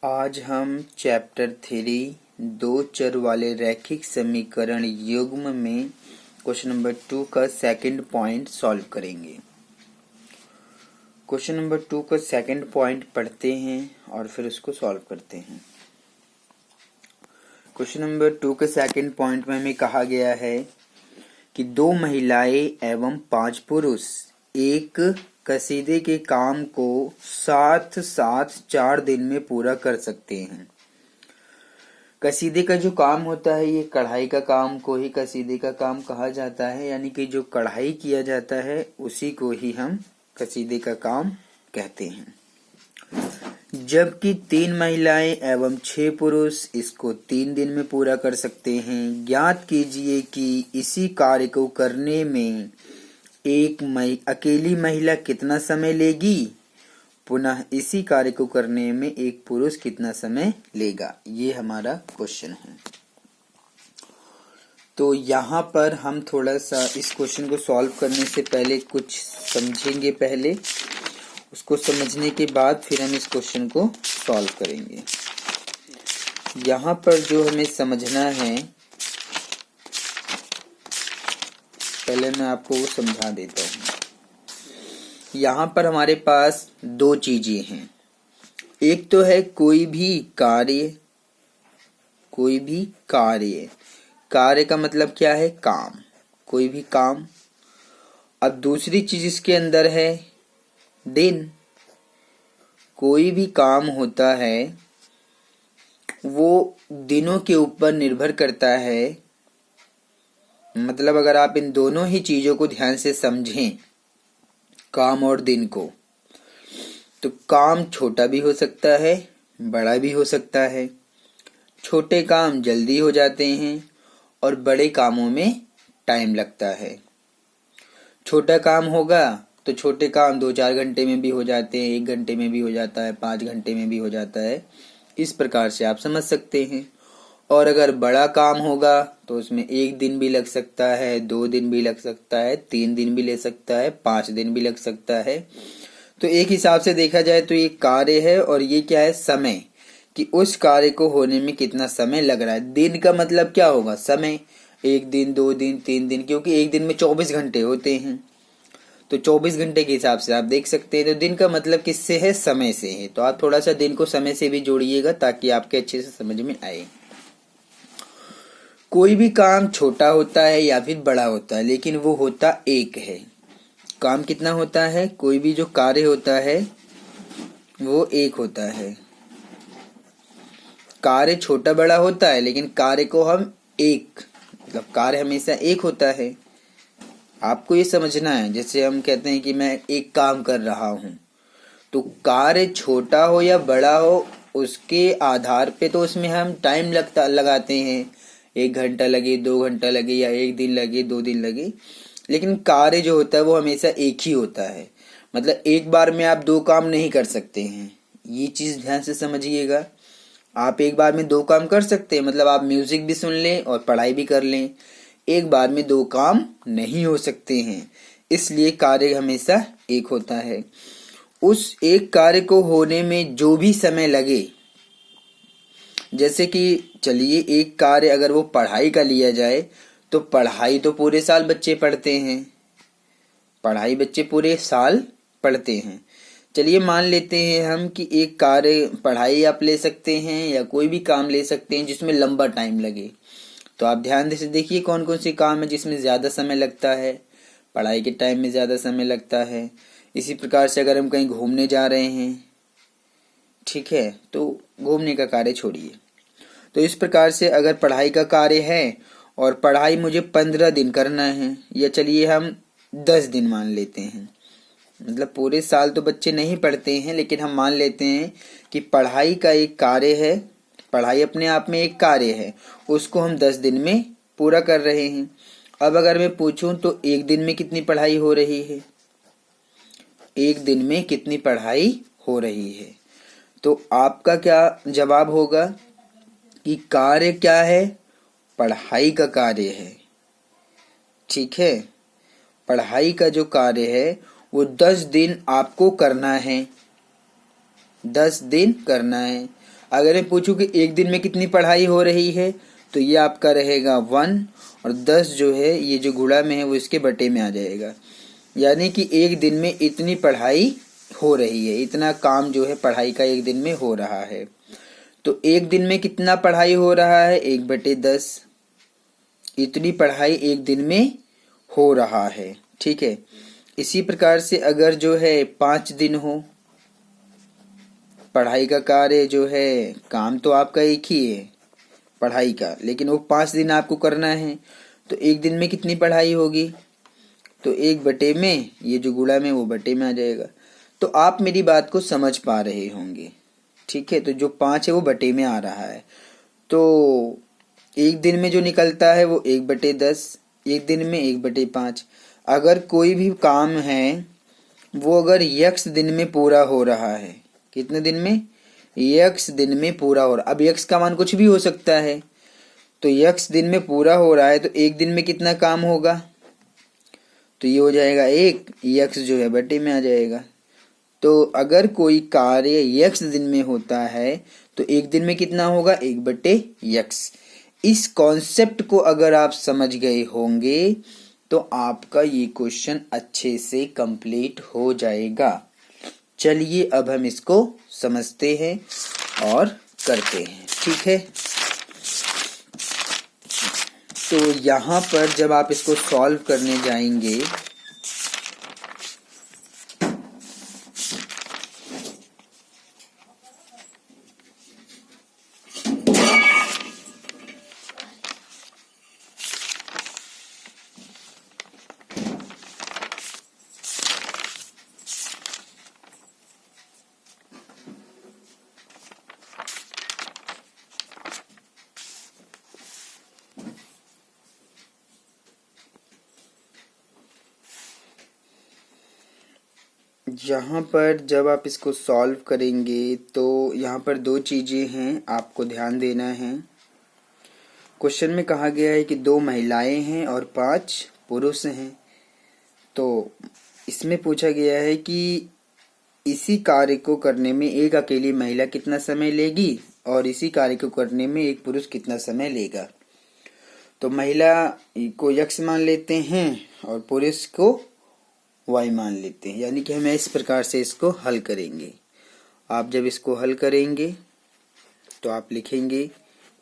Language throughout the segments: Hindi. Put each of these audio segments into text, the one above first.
आज हम चैप्टर 3 दो चर वाले रैखिक समीकरण युग्म में क्वेश्चन नंबर 2 का सेकंड पॉइंट सॉल्व करेंगे। क्वेश्चन नंबर 2 का सेकंड पॉइंट पढ़ते हैं और फिर उसको सॉल्व करते हैं। क्वेश्चन नंबर 2 के सेकंड पॉइंट में हमें कहा गया है कि 2 महिलाएं एवं 5 पुरुष एक कसीदे के काम को साथ साथ 4 दिन में पूरा कर सकते हैं। कसीदे का जो काम होता है, ये कढ़ाई का काम को ही कसीदे का काम कहा जाता है, यानी कि जो कढ़ाई किया जाता है उसी को ही हम कसीदे का काम कहते हैं। जबकि 3 महिलाएं एवं 6 पुरुष इसको 3 दिन में पूरा कर सकते हैं। ज्ञात कीजिए कि इसी कार्य को करने में अकेली महिला कितना समय लेगी, पुनः इसी कार्य को करने में एक पुरुष कितना समय लेगा। ये हमारा क्वेश्चन है। तो यहाँ पर हम थोड़ा सा इस क्वेश्चन को सॉल्व करने से पहले कुछ समझेंगे। पहले उसको समझने के बाद फिर हम इस क्वेश्चन को सॉल्व करेंगे। यहाँ पर जो हमें समझना है, पहले मैं आपको वो समझा देता हूँ। यहाँ पर हमारे पास 2 चीजें हैं। एक तो है कोई भी कार्य कार्य का मतलब क्या है, काम, कोई भी काम। अब दूसरी चीज इसके अंदर है दिन। कोई भी काम होता है वो दिनों के ऊपर निर्भर करता है। मतलब अगर आप इन दोनों ही चीजों को ध्यान से समझें, काम और दिन को, तो काम छोटा भी हो सकता है, बड़ा भी हो सकता है। छोटे काम जल्दी हो जाते हैं और बड़े कामों में टाइम लगता है। छोटा काम होगा तो छोटे काम 2-4 घंटे में भी हो जाते हैं, 1 घंटे में भी हो जाता है, 5 घंटे में भी हो जाता है। इस प्रकार से आप समझ सकते हैं। और अगर बड़ा काम होगा तो उसमें 1 दिन भी लग सकता है, 2 दिन भी लग सकता है, 3 दिन भी ले सकता है, 5 दिन भी लग सकता है। तो एक हिसाब से देखा जाए तो ये कार्य है और ये क्या है, समय, कि उस कार्य को होने में कितना समय लग रहा है। दिन का मतलब क्या होगा, समय। 1 दिन, 2 दिन, 3 दिन, क्योंकि एक दिन में 24 घंटे होते हैं, तो 24 घंटे के हिसाब से आप देख सकते हैं। तो दिन का मतलब किससे है, समय से है। तो आप थोड़ा सा दिन को समय से भी जोड़िएगा ताकि आपके अच्छे से समझ में आए। कोई भी काम छोटा होता है या फिर बड़ा होता है, लेकिन वो होता एक है। काम कितना होता है, कोई भी जो कार्य होता है वो एक होता है। कार्य छोटा बड़ा होता है लेकिन कार्य को हम एक, मतलब कार्य हमेशा एक होता है। आपको ये समझना है। जैसे हम कहते हैं कि मैं एक काम कर रहा हूं, तो कार्य छोटा हो या बड़ा हो उसके आधार पे तो उसमें हम टाइम लगाते हैं। 1 घंटा लगे, 2 घंटा लगे, या 1 दिन लगे, 2 दिन लगे, लेकिन कार्य जो होता है वो हमेशा एक ही होता है। मतलब एक बार में आप 2 काम नहीं कर सकते हैं। ये चीज ध्यान से समझिएगा। आप एक बार में 2 काम कर सकते हैं, मतलब आप म्यूजिक भी सुन लें और पढ़ाई भी कर लें। एक बार में 2 काम नहीं हो सकते हैं, इसलिए कार्य हमेशा एक होता है। उस एक कार्य को होने में जो भी समय लगे, जैसे कि चलिए एक कार्य अगर वो पढ़ाई का लिया जाए, तो पढ़ाई तो पूरे साल बच्चे पढ़ते हैं, पढ़ाई बच्चे पूरे साल पढ़ते हैं। चलिए मान लेते हैं हम कि एक कार्य पढ़ाई आप ले सकते हैं या कोई भी काम ले सकते हैं जिसमें लंबा टाइम लगे। तो आप ध्यान से देखिए कौन कौन से काम है जिसमें ज्यादा समय लगता है। पढ़ाई के टाइम में ज्यादा समय लगता है। इसी प्रकार से अगर हम कहीं घूमने जा रहे हैं, ठीक है, तो घूमने का कार्य छोड़िए। तो इस प्रकार से अगर पढ़ाई का कार्य है और पढ़ाई मुझे 15 दिन करना है, या चलिए हम 10 दिन मान लेते हैं, मतलब पूरे साल तो बच्चे नहीं पढ़ते हैं, लेकिन हम मान लेते हैं कि पढ़ाई का एक कार्य है, पढ़ाई अपने आप में एक कार्य है, उसको हम 10 दिन में पूरा कर रहे हैं। अब अगर मैं पूछूं तो 1 दिन में कितनी पढ़ाई हो रही है, 1 दिन में कितनी पढ़ाई हो रही है। तो आपका क्या जवाब होगा कि कार्य क्या है, पढ़ाई का कार्य है। ठीक है, पढ़ाई का जो कार्य है वो 10 दिन आपको करना है, 10 दिन करना है। अगर मैं पूछूं कि एक दिन में कितनी पढ़ाई हो रही है, तो ये आपका रहेगा 1, और 10 जो है ये जो गुणा में है वो इसके बटे में आ जाएगा। यानी कि एक दिन में इतनी पढ़ाई हो रही है, इतना काम जो है पढ़ाई का एक दिन में हो रहा है। तो एक दिन में कितना पढ़ाई हो रहा है, 1/10। इतनी पढ़ाई एक दिन में हो रहा है, ठीक है। इसी प्रकार से अगर जो है 5 दिन हो, पढ़ाई का कार्य जो है, काम तो आपका एक ही है पढ़ाई का, लेकिन वो 5 दिन आपको करना है, तो एक दिन में कितनी पढ़ाई होगी, तो 1 बटे में ये जो गुणा में वो बटे में आ जाएगा। तो आप मेरी बात को समझ पा रहे होंगे, ठीक है। तो जो 5 है वो बटे में आ रहा है, तो एक दिन में जो निकलता है वो 1/10, एक दिन में 1/5। अगर कोई भी काम है वो अगर यक्स दिन में पूरा हो रहा है, कितने दिन में, यक्स दिन में पूरा हो रहा, अब यक्स का मान कुछ भी हो सकता है, तो यक्स दिन में पूरा हो रहा है, तो एक दिन में कितना काम होगा, तो ये हो जाएगा 1, यक्स जो है बटे में आ जाएगा। तो अगर कोई कार्य यक्स दिन में होता है तो एक दिन में कितना होगा, 1/यक्स। इस कॉन्सेप्ट को अगर आप समझ गए होंगे तो आपका ये क्वेश्चन अच्छे से कंप्लीट हो जाएगा। चलिए अब हम इसको समझते हैं और करते हैं, ठीक है। तो यहाँ पर जब आप इसको सॉल्व करने जाएंगे, यहाँ पर जब आप इसको सॉल्व करेंगे तो यहाँ पर 2 चीज़ें हैं, आपको ध्यान देना है। क्वेश्चन में कहा गया है कि 2 महिलाएं हैं और 5 पुरुष हैं। तो इसमें पूछा गया है कि इसी कार्य को करने में एक अकेली महिला कितना समय लेगी और इसी कार्य को करने में एक पुरुष कितना समय लेगा। तो महिला को यक्स मान लेते हैं और पुरुष को वाई मान लेते हैं, यानी कि हमें इस प्रकार से इसको हल करेंगे। आप जब इसको हल करेंगे तो आप लिखेंगे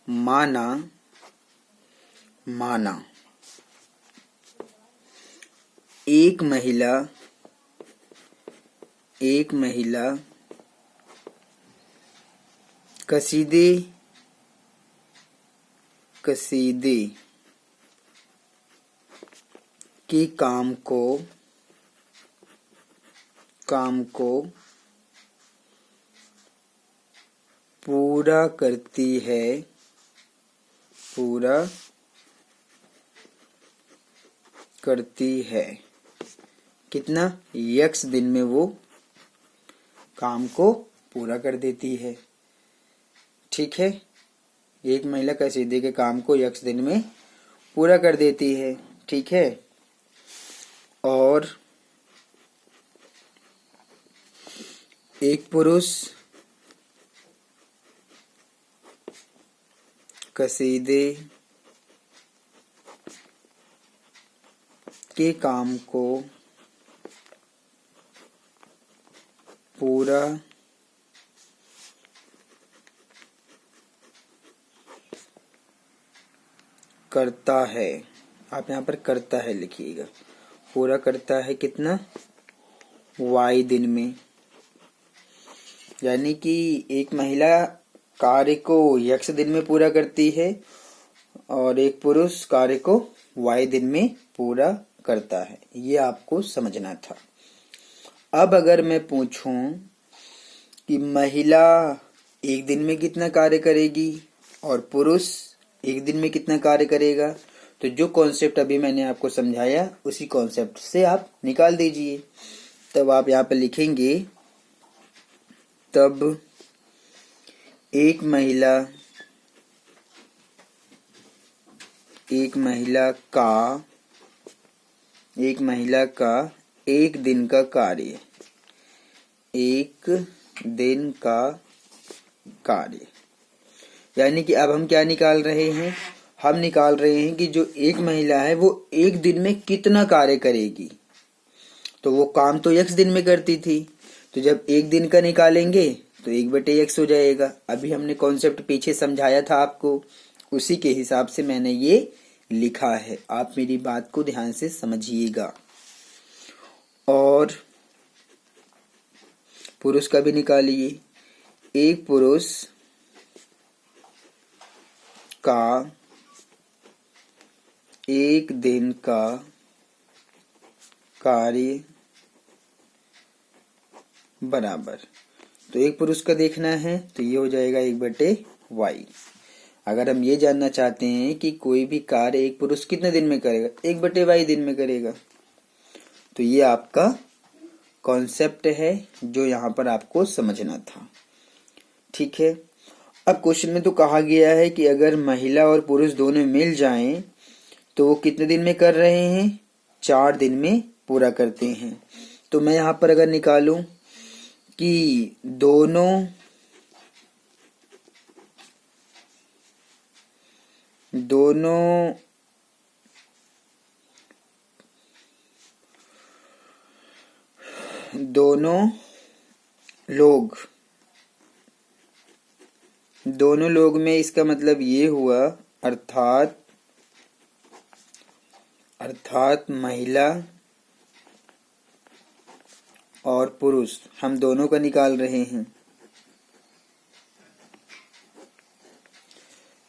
माना एक महिला कसीदे के काम को पूरा करती है कितना, यक्स दिन में वो काम को पूरा कर देती है, ठीक है। एक महिला कसीदे के काम को यक्स दिन में पूरा कर देती है, ठीक है। और एक पुरुष कसीदे के काम को पूरा करता है, आप यहाँ पर करता है लिखिएगा, पूरा करता है कितना, वाई दिन में। यानी कि एक महिला कार्य को यक्स दिन में पूरा करती है और एक पुरुष कार्य को वाई दिन में पूरा करता है, ये आपको समझना था। अब अगर मैं पूछूं कि महिला एक दिन में कितना कार्य करेगी और पुरुष एक दिन में कितना कार्य करेगा, तो जो कॉन्सेप्ट अभी मैंने आपको समझाया उसी कॉन्सेप्ट से आप निकाल दीजिए। तब आप यहाँ पर लिखेंगे, तब एक महिला का एक दिन का कार्य यानी कि अब हम क्या निकाल रहे हैं, हम निकाल रहे हैं कि जो एक महिला है वो एक दिन में कितना कार्य करेगी। तो वो काम तो x दिन में करती थी, तो जब एक दिन का निकालेंगे तो 1/x हो जाएगा। अभी हमने कॉन्सेप्ट पीछे समझाया था आपको, उसी के हिसाब से मैंने ये लिखा है। आप मेरी बात को ध्यान से समझिएगा। और पुरुष का भी निकालिए। एक पुरुष का एक दिन का कार्य बराबर, तो एक पुरुष का देखना है तो ये हो जाएगा 1/y। अगर हम ये जानना चाहते हैं कि कोई भी कार्य एक पुरुष कितने दिन में करेगा, 1/y दिन में करेगा। तो ये आपका कॉन्सेप्ट है जो यहाँ पर आपको समझना था। ठीक है। अब क्वेश्चन में तो कहा गया है कि अगर महिला और पुरुष दोनों मिल जाएं तो वो कितने दिन में कर रहे हैं, 4 दिन में पूरा करते हैं। तो मैं यहाँ पर अगर निकालूं कि दोनों लोग में इसका मतलब ये हुआ, अर्थात महिला और पुरुष हम दोनों का निकाल रहे हैं।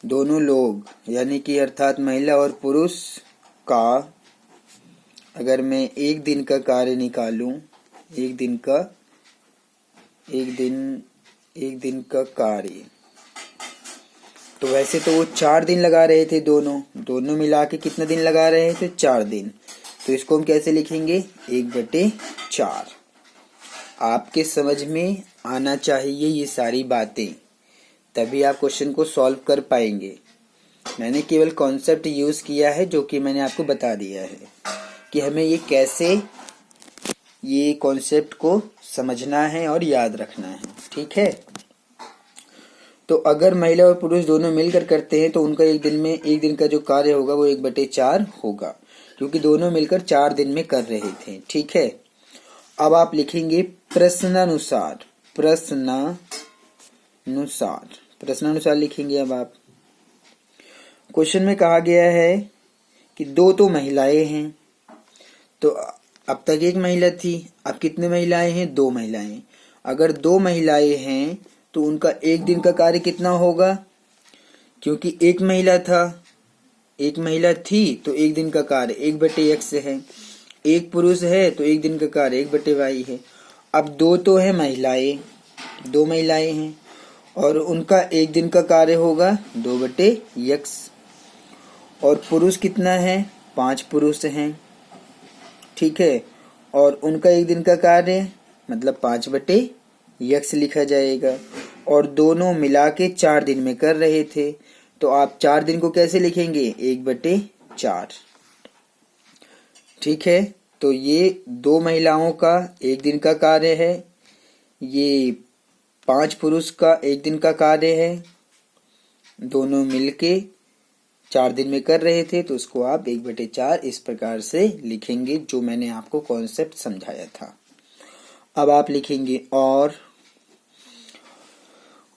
दोनों लोग यानी कि अर्थात महिला और पुरुष का अगर मैं एक दिन का कार्य निकालूं, एक दिन का कार्य, तो वैसे तो वो 4 दिन लगा रहे थे, दोनों मिला के कितने दिन लगा रहे थे, 4 दिन। तो इसको हम कैसे लिखेंगे, 1/4। आपके समझ में आना चाहिए ये सारी बातें, तभी आप क्वेश्चन को सॉल्व कर पाएंगे। मैंने केवल कॉन्सेप्ट यूज किया है जो कि मैंने आपको बता दिया है कि हमें ये कैसे ये कॉन्सेप्ट को समझना है और याद रखना है। ठीक है। तो अगर महिला और पुरुष दोनों मिलकर करते हैं तो उनका एक दिन का जो कार्य होगा वो 1/4 होगा, क्योंकि दोनों मिलकर 4 दिन में कर रहे थे। ठीक है। अब आप लिखेंगे प्रश्नानुसार लिखेंगे। अब आप क्वेश्चन में कहा गया है कि 2 तो महिलाएं हैं, तो अब तक एक महिला थी, अब कितने महिलाएं हैं, 2 महिलाएं। अगर 2 महिलाएं हैं तो उनका एक दिन का कार्य कितना होगा, क्योंकि एक महिला थी तो एक दिन का कार्य 1/x है, एक पुरुष है तो एक दिन का कार्य 1/y है। अब 2 तो है महिलाएं, 2 महिलाएं हैं और उनका एक दिन का कार्य होगा 2/x। और पुरुष कितना है, 5 पुरुष हैं। ठीक है। और उनका एक दिन का कार्य मतलब 5/x लिखा जाएगा। और दोनों मिला के 4 दिन में कर रहे थे, तो आप 4 दिन को कैसे लिखेंगे, 1/4। ठीक है। तो ये 2 महिलाओं का एक दिन का कार्य है, ये 5 पुरुष का एक दिन का कार्य है, दोनों मिलके 4 दिन में कर रहे थे, तो उसको आप 1/4 इस प्रकार से लिखेंगे जो मैंने आपको कॉन्सेप्ट समझाया था। अब आप लिखेंगे और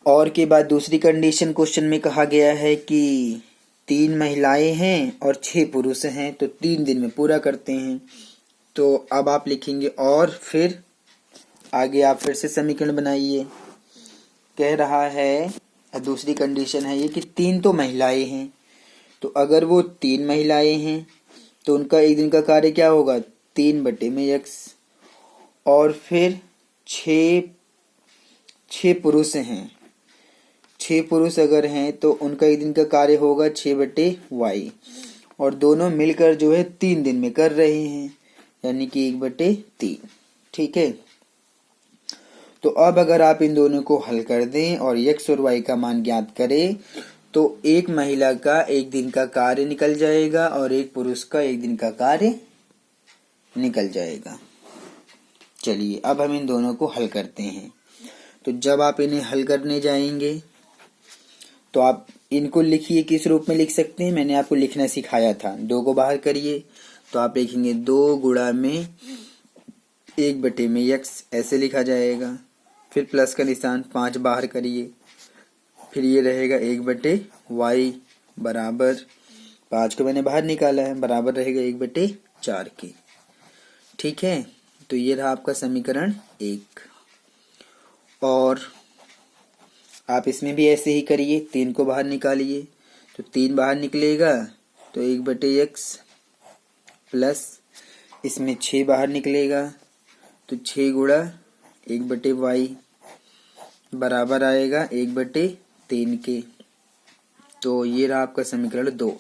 के बाद दूसरी कंडीशन क्वेश्चन में कहा गया है कि 3 महिलाएं हैं और 6 पुरुष हैं, तो 3 दिन में पूरा करते हैं। तो अब आप लिखेंगे और फिर आगे आप फिर से समीकरण बनाइए। कह रहा है, दूसरी कंडीशन है ये कि 3 तो महिलाएं हैं, तो अगर वो 3 महिलाएं हैं तो उनका एक दिन का कार्य क्या होगा, 3/x। और फिर 6 पुरुष हैं, 6 पुरुष अगर हैं तो उनका एक दिन का कार्य होगा 6/y। और दोनों मिलकर जो है 3 दिन में कर रहे हैं, यानी कि 1/3। ठीक है। तो अब अगर आप इन दोनों को हल कर दें और x और y का मान ज्ञात करें तो एक महिला का एक दिन का कार्य निकल जाएगा और एक पुरुष का एक दिन का कार्य निकल जाएगा। चलिए अब हम इन दोनों को हल करते हैं। तो जब आप इन्हें हल करने जाएंगे तो आप इनको लिखिए, किस रूप में लिख सकते हैं, मैंने आपको लिखना सिखाया था। 2 को बाहर करिए तो आप लिखेंगे 2 गुणा में 1 में x, ऐसे लिखा जाएगा। फिर प्लस का निशान, 5 बाहर करिए, फिर ये रहेगा 1/y बराबर 5 को मैंने बाहर निकाला है, बराबर रहेगा 1/4 के। ठीक है, तो ये रहा आपका समीकरण 1। और आप इसमें भी ऐसे ही करिए, 3 को बाहर निकालिए तो 3 बाहर निकलेगा तो 1/x प्लस इसमें 6 बाहर निकलेगा तो 6 गुणा 1/y बराबर आएगा 1/3 के। तो ये रहा आपका समीकरण 2।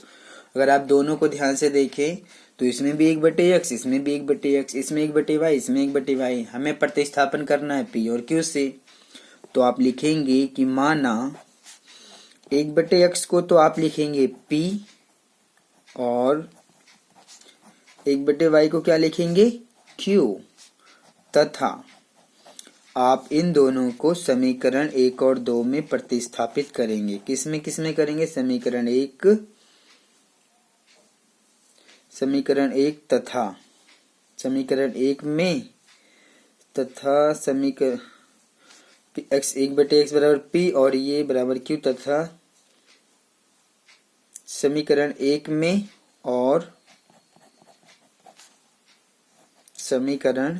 अगर आप दोनों को ध्यान से देखें तो इसमें भी 1/x, इसमें भी 1/x, इसमें 1/y, इसमें 1/y। हमें प्रतिस्थापन करना है p और q से। तो आप लिखेंगे कि माना 1/x को तो आप लिखेंगे p और 1/y को क्या लिखेंगे q, तथा आप इन दोनों को समीकरण 1 और 2 में प्रतिस्थापित करेंगे। किसमें किसमें करेंगे, समीकरण 1 तथा समीकरण 1 में तथा समीकरण x 1/x बराबर p और ये बराबर q, तथा समीकरण 1 में और समीकरण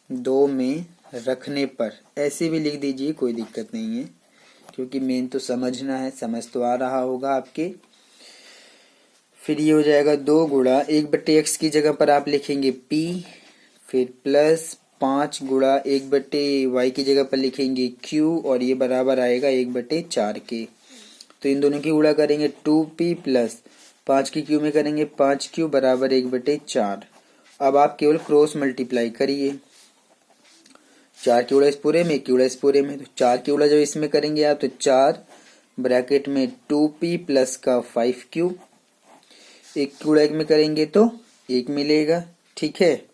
2 में रखने पर। ऐसे भी लिख दीजिए, कोई दिक्कत नहीं है, क्योंकि मेन तो समझना है, समझ तो आ रहा होगा आपके। फिर ये हो जाएगा 2 गुणा 1/x की जगह पर आप लिखेंगे p, फिर प्लस 5 गुणा 1/y की जगह पर लिखेंगे q और ये बराबर आएगा 1/4 के। तो इन दोनों की गुणा करेंगे 2p प्लस 5 की q में करेंगे 5q बराबर 1/4। अब आप केवल क्रॉस मल्टीप्लाई करिए, 4 की गुणा इस पूरे में, 1 की गुणा इस पूरे में, तो 4 की गुणा जब इसमें करेंगे आप तो 4 ब्रैकेट में 2p प्लस का 5q, 1 की गुणा 1 में करेंगे तो 1 मिलेगा। ठीक है,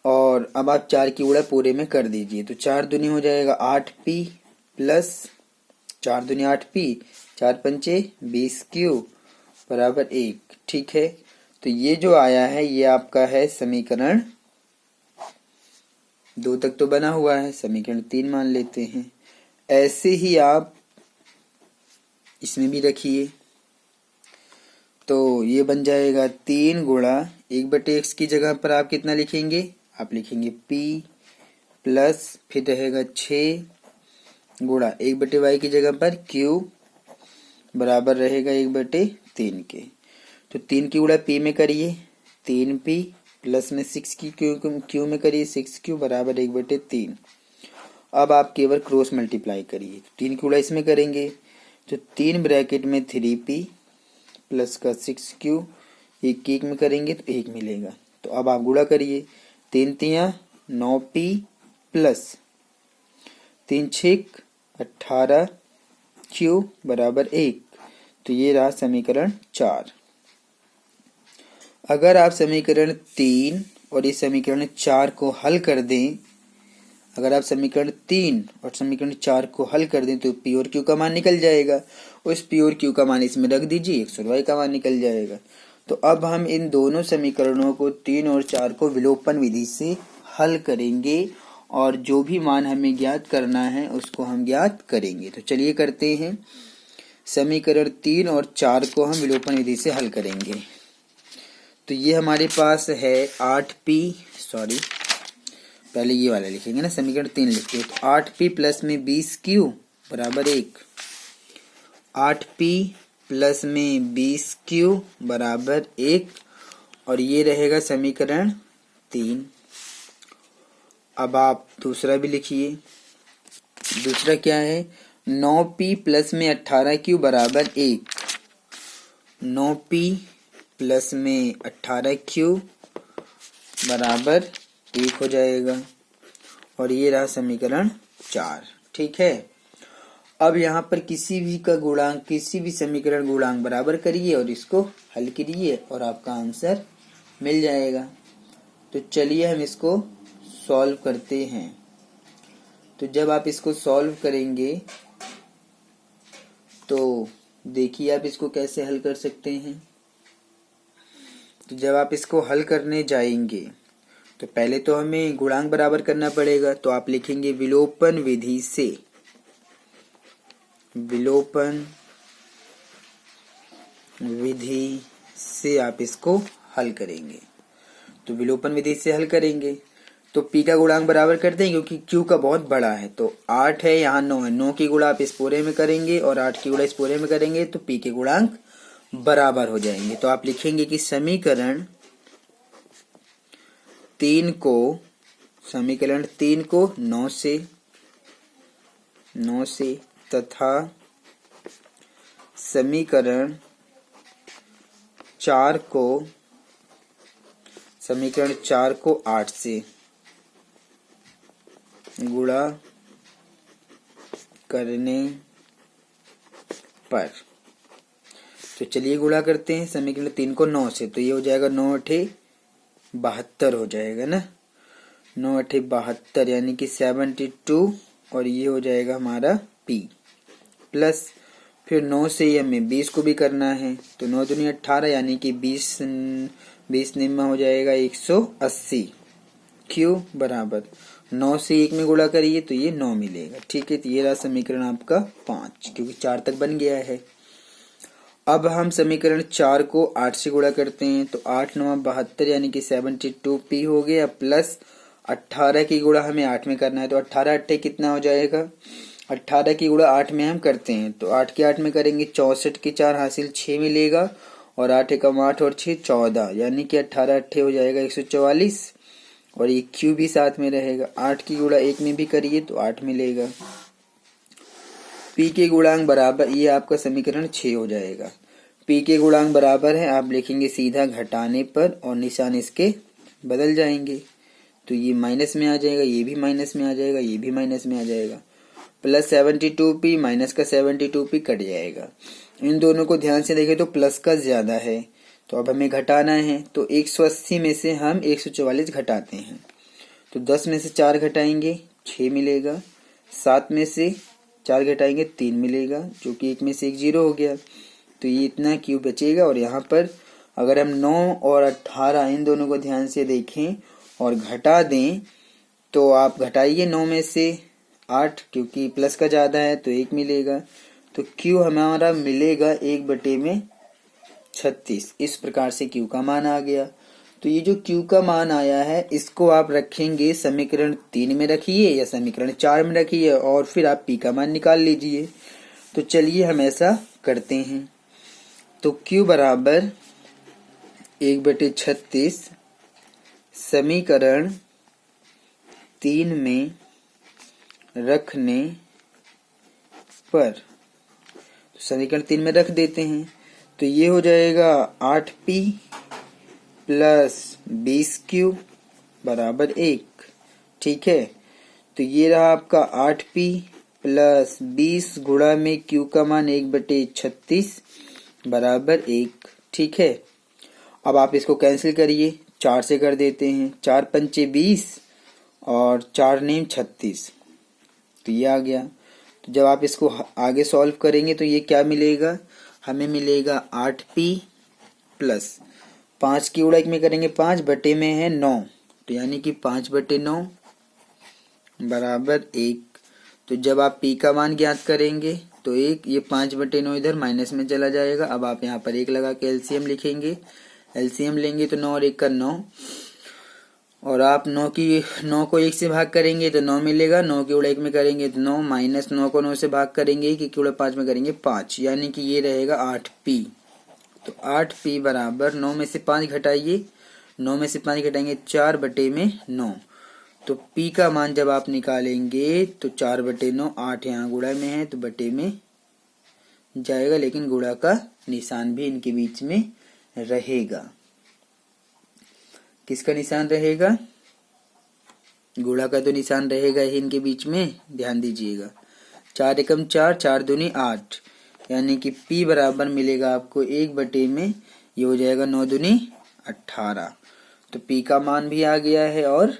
और अब आप 4 की गुणा पूरे में कर दीजिए तो 4 दूनी हो जाएगा 8p प्लस 4 दूनी 8p, 4 पंचे 20q बराबर 1। ठीक है, तो ये जो आया है ये आपका है समीकरण 2 तक तो बना हुआ है, समीकरण 3 मान लेते हैं। ऐसे ही आप इसमें भी रखिए तो ये बन जाएगा 3 गुणा 1/x की जगह पर आप कितना लिखेंगे, आप लिखेंगे p प्लस फिर रहेगा 6 गुणा 1/y की जगह पर q बराबर रहेगा 1/3 के। तो 3 की गुणा p में करिए 3p प्लस में 6 की q में करिए 6q बराबर 1/3। अब आप केवल क्रॉस मल्टीप्लाई करिए, 3 की गुणा इसमें करेंगे तो 3 ब्रैकेट में 3p प्लस का 6q, 1 में करेंगे तो 1 मिलेगा। तो अब आप गुणा करिए, 3 तियां 9p प्लस 3 6 18q बराबर 1। तो ये रहा समीकरण 4। अगर आप समीकरण 3 और इस समीकरण 4 को हल कर दें, अगर आप समीकरण 3 और समीकरण 4 को हल कर दें तो p और q का मान निकल जाएगा। उस p और q का मान इसमें रख दीजिए, x और y का मान निकल जाएगा। तो अब हम इन दोनों समीकरणों को 3 और 4 को विलोपन विधि से हल करेंगे और जो भी मान हमें ज्ञात करना है उसको हम ज्ञात करेंगे। तो चलिए करते हैं, समीकरण 3 और 4 को हम विलोपन विधि से हल करेंगे। तो ये हमारे पास है 8p, सॉरी पहले ये वाला लिखेंगे ना, समीकरण 3 लिखते हैं तो 8p प्लस में 20q बराबर 1, 8p प्लस में 20q बराबर 1 और ये रहेगा समीकरण 3। अब आप दूसरा भी लिखिए, दूसरा क्या है, 9p प्लस में 18q बराबर 1, 9p प्लस में 18q बराबर 1 हो जाएगा और ये रहा समीकरण 4। ठीक है, अब यहाँ पर किसी भी का गुणांक, किसी भी समीकरण गुणांक बराबर करिए और इसको हल करिए और आपका आंसर मिल जाएगा। तो चलिए हम इसको सॉल्व करते हैं। तो जब आप इसको सॉल्व करेंगे तो देखिए आप इसको कैसे हल कर सकते हैं। तो जब आप इसको हल करने जाएंगे तो पहले तो हमें गुणांक बराबर करना पड़ेगा। तो आप लिखेंगे विलोपन विधि से, विलोपन विधि से आप इसको हल करेंगे। तो विलोपन विधि से हल करेंगे तो p का गुणांक बराबर करते हैं, क्योंकि q का बहुत बड़ा है। तो 8 है, यहाँ 9 है, 9 की गुणा आप इस पूरे में करेंगे और 8 की गुणा इस पूरे में करेंगे तो p के गुणांक बराबर हो जाएंगे। तो आप लिखेंगे कि समीकरण 3 को 9 से तथा समीकरण 4 को 8 से गुणा करने पर। तो चलिए गुणा करते हैं समीकरण 3 को 9 से। तो ये हो जाएगा 9 8 72 हो जाएगा ना, 9 8 72 यानी कि 72, और ये हो जाएगा हमारा p प्लस फिर 9 से हमें 20 को भी करना है। तो 9 दूनी 18 यानी कि 20 निम्न हो जाएगा 180। q बराबर 9 से 1 में गुणा करिए तो ये 9 मिलेगा। ठीक है, तो ये रहा समीकरण आपका 5, क्योंकि 4 तक बन गया है। अब हम समीकरण 4 को 8 से गुणा करते हैं। तो 8 9 72 यानी कि 72p हो गया, प्लस 18 की गुणा हमें 8 में करना है। तो 18 8 कितना हो जाएगा, 18 की गुणा 8 में हम करते हैं तो 8 के 8 में करेंगे 64 के 4 हासिल 6 मिलेगा, और 8 एकम 8 और 6 14, यानी कि 18 8 हो जाएगा 144, और ये q भी साथ में रहेगा। 8 की गुणा 1 में भी करिए तो 8 मिलेगा। p के गुणांक बराबर, ये आपका समीकरण 6 हो जाएगा। p के गुणांक बराबर है, आप लिखेंगे सीधा घटाने पर और निशान इसके बदल जाएंगे। तो ये माइनस में आ जाएगा, ये भी माइनस में आ जाएगा, ये भी माइनस में आ जाएगा, प्लस 72p माइनस का 72p कट जाएगा। इन दोनों को ध्यान से देखें तो प्लस का ज्यादा है, तो अब हमें घटाना है। तो 180 में से हम 144 घटाते हैं। तो 10 में से 4 घटाएंगे 6 मिलेगा, 7 में से 4 घटाएंगे 3 मिलेगा, जो कि 1 में से 1 0 हो गया। तो ये इतना q बचेगा। और यहाँ पर अगर हम 9 और 18 इन दोनों को ध्यान से देखें और घटा दें तो आप घटाइए 9 में से 8, क्योंकि प्लस का ज्यादा है तो 1 मिलेगा। तो q हमारा मिलेगा 1/36। इस प्रकार से q का मान आ गया। तो ये जो q का मान आया है इसको आप रखेंगे समीकरण 3 में रखिए या समीकरण 4 में रखिए, और फिर आप p का मान निकाल लीजिए। तो चलिए हम ऐसा करते हैं। तो q बराबर 1/36 समीकरण 3 में रखने पर, तो समीकरण 3 में रख देते हैं। तो ये हो जाएगा 8p प्लस 20q बराबर 1। ठीक है, तो ये रहा आपका 8p प्लस 20 गुणा में q का मान 1/36 बराबर 1। ठीक है, अब आप इसको कैंसिल करिए, 4 से कर देते हैं, 4 पंचे 20 और 4 नेम 36, तो ये आ गया। तो जब आप इसको आगे सॉल्व करेंगे तो ये क्या मिलेगा, हमें मिलेगा 8p प्लस 5 की गुणा 1 में करेंगे 5 बटे में है 9, तो यानी कि 5/9 बराबर 1। तो जब आप p का मान ज्ञात करेंगे तो 1, ये 5/9 इधर माइनस में चला जाएगा। अब आप यहाँ पर 1 लगा के एलसीएम लिखेंगे, एलसीएम लेंगे तो 9 और 1 का 9, और आप 9 को 1 से भाग करेंगे तो 9 मिलेगा, 9 की गुणा 1 में करेंगे तो 9, माइनस 9 को 9 से भाग करेंगे कि गुणा 5 में करेंगे 5, यानी कि ये रहेगा 8p। तो 8p बराबर 9 में से 5 घटाइए, 9 में से 5 घटाएंगे 4/9, तो p का मान जब आप निकालेंगे तो 4/9, 8 यहाँ गुणा में है तो बटे में जाएगा, लेकिन गुणा का निशान भी इनके बीच में रहेगा। किसका निशान रहेगा, गुणा का तो निशान रहेगा ही इनके बीच में, ध्यान दीजिएगा। 4 एकम 4, 4 दूनी 8, यानी कि p बराबर मिलेगा आपको 1/में, ये हो जाएगा 9 दूनी 18। तो p का मान भी आ गया है और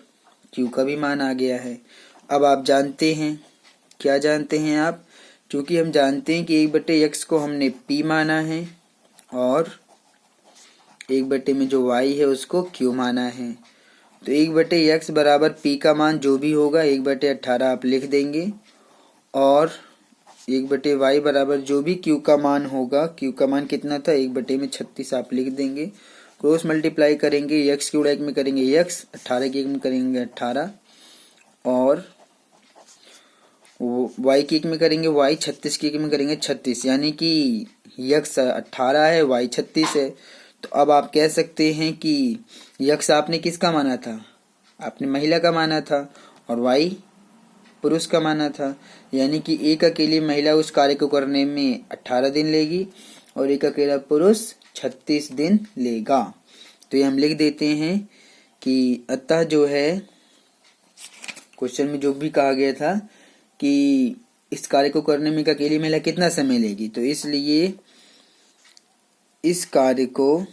q का भी मान आ गया है। अब आप जानते हैं, क्या जानते हैं आप, क्योंकि हम जानते हैं कि 1/x को हमने p माना है और 1/, में जो y है उसको q माना है। तो 1/x बराबर p का मान जो भी होगा 1/18 आप लिख देंगे और 1/y बराबर जो भी q का मान होगा, q का मान कितना था 1/36 आप लिख देंगे। क्रॉस मल्टीप्लाई करेंगे, x की गुणा 1 में करेंगे x, 18 की 1 में करेंगे 18 और y की 1 में करेंगे y, 36 की 1 में करेंगे 36, यानी कि x 18 है y 36 है। तो अब आप कह सकते हैं कि x आपने किसका माना था, आपने महिला का माना था और y पुरुष का माना था, यानी कि एक अकेली महिला उस कार्य को करने में 18 दिन लेगी और एक अकेला पुरुष 36 दिन लेगा। तो ये हम लिख देते हैं कि अतः जो है क्वेश्चन में जो भी कहा गया था कि इस कार्य को करने में एक अकेली महिला कितना समय लेगी, तो इसलिए इस कार्य को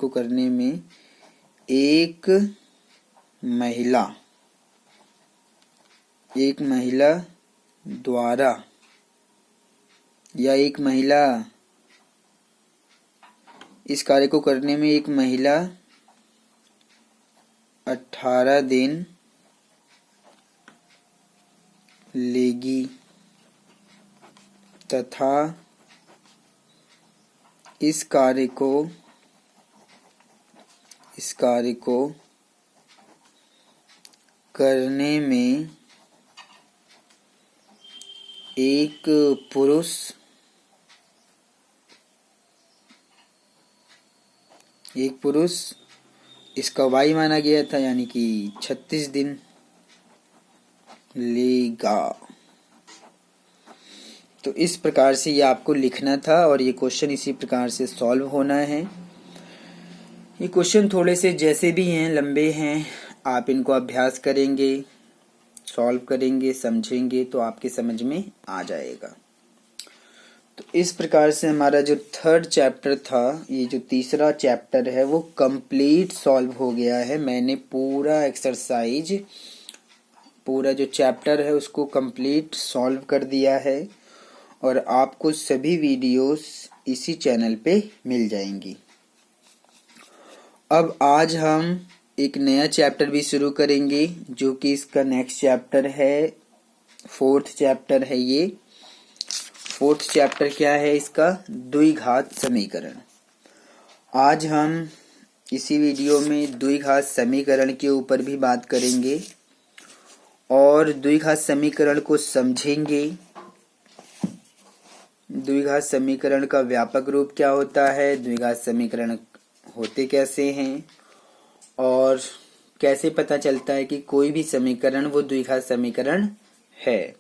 करने में एक महिला द्वारा या एक महिला इस कार्य को करने में एक महिला 18 दिन लेगी तथा इस कार्य को करने में एक पुरुष इसका y माना गया था, यानी कि 36 दिन लेगा। तो इस प्रकार से ये आपको लिखना था और ये क्वेश्चन इसी प्रकार से सॉल्व होना है। ये क्वेश्चन थोड़े से जैसे भी हैं लंबे हैं, आप इनको अभ्यास करेंगे, सॉल्व करेंगे, समझेंगे तो आपके समझ में आ जाएगा। तो इस प्रकार से हमारा जो थर्ड चैप्टर था, ये जो तीसरा चैप्टर है वो कंप्लीट सॉल्व हो गया है। मैंने पूरा एक्सरसाइज, पूरा जो चैप्टर है उसको कंप्लीट सॉल्व कर दिया है और आपको सभी वीडियोस इसी चैनल पे मिल जाएंगी। अब आज हम एक नया चैप्टर भी शुरू करेंगे जो कि इसका नेक्स्ट चैप्टर है, फोर्थ चैप्टर है ये। फोर्थ चैप्टर क्या है इसका, द्विघात समीकरण। आज हम इसी वीडियो में द्विघात समीकरण के ऊपर भी बात करेंगे और द्विघात समीकरण को समझेंगे। द्विघात समीकरण का व्यापक रूप क्या होता है, द्विघात समीकरण होते कैसे हैं और कैसे पता चलता है कि कोई भी समीकरण वो द्विघात समीकरण है।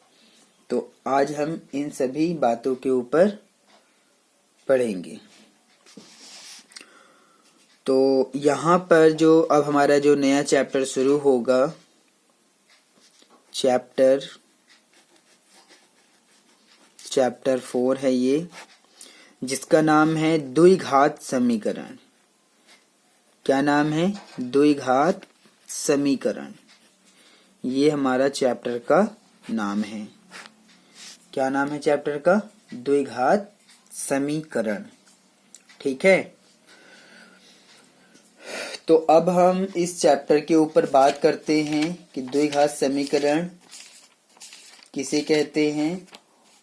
तो आज हम इन सभी बातों के ऊपर पढ़ेंगे। तो यहाँ पर जो अब हमारा जो नया चैप्टर शुरू होगा, चैप्टर 4 है ये, जिसका नाम है द्विघात समीकरण। क्या नाम है, द्विघात समीकरण। ये हमारा चैप्टर का नाम है। क्या नाम है चैप्टर का, द्विघात समीकरण। ठीक है, तो अब हम इस चैप्टर के ऊपर बात करते हैं कि द्विघात समीकरण किसे कहते हैं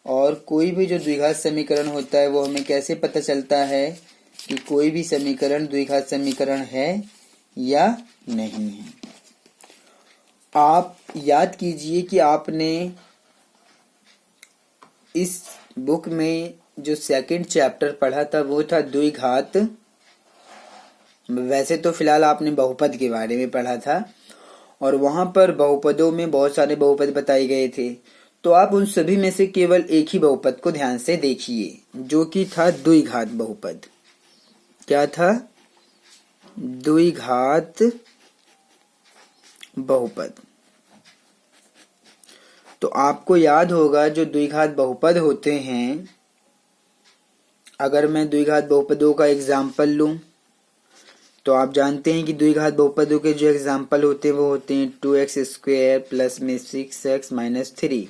और कोई भी जो द्विघात समीकरण होता है वो हमें कैसे पता चलता है कि कोई भी समीकरण द्विघात समीकरण है या नहीं है। आप याद कीजिए कि आपने इस बुक में जो सेकंड चैप्टर पढ़ा था वो था द्विघात। वैसे तो फिलहाल आपने बहुपद के बारे में पढ़ा था और वहां पर बहुपदों में बहुत सारे बहुपद बताए गए थे। तो आप उन सभी में से केवल एक ही बहुपद को ध्यान से देखिए जो कि था द्विघात बहुपद। क्या था, द्विघात बहुपद। तो आपको याद होगा जो द्विघात बहुपद होते हैं अगर मैं द्विघात बहुपदों का एग्जाम्पल लूं तो आप जानते हैं कि द्विघात बहुपदों के जो एग्जाम्पल होते हैं वो होते हैं 2x² प्लस में 6x माइनस 3।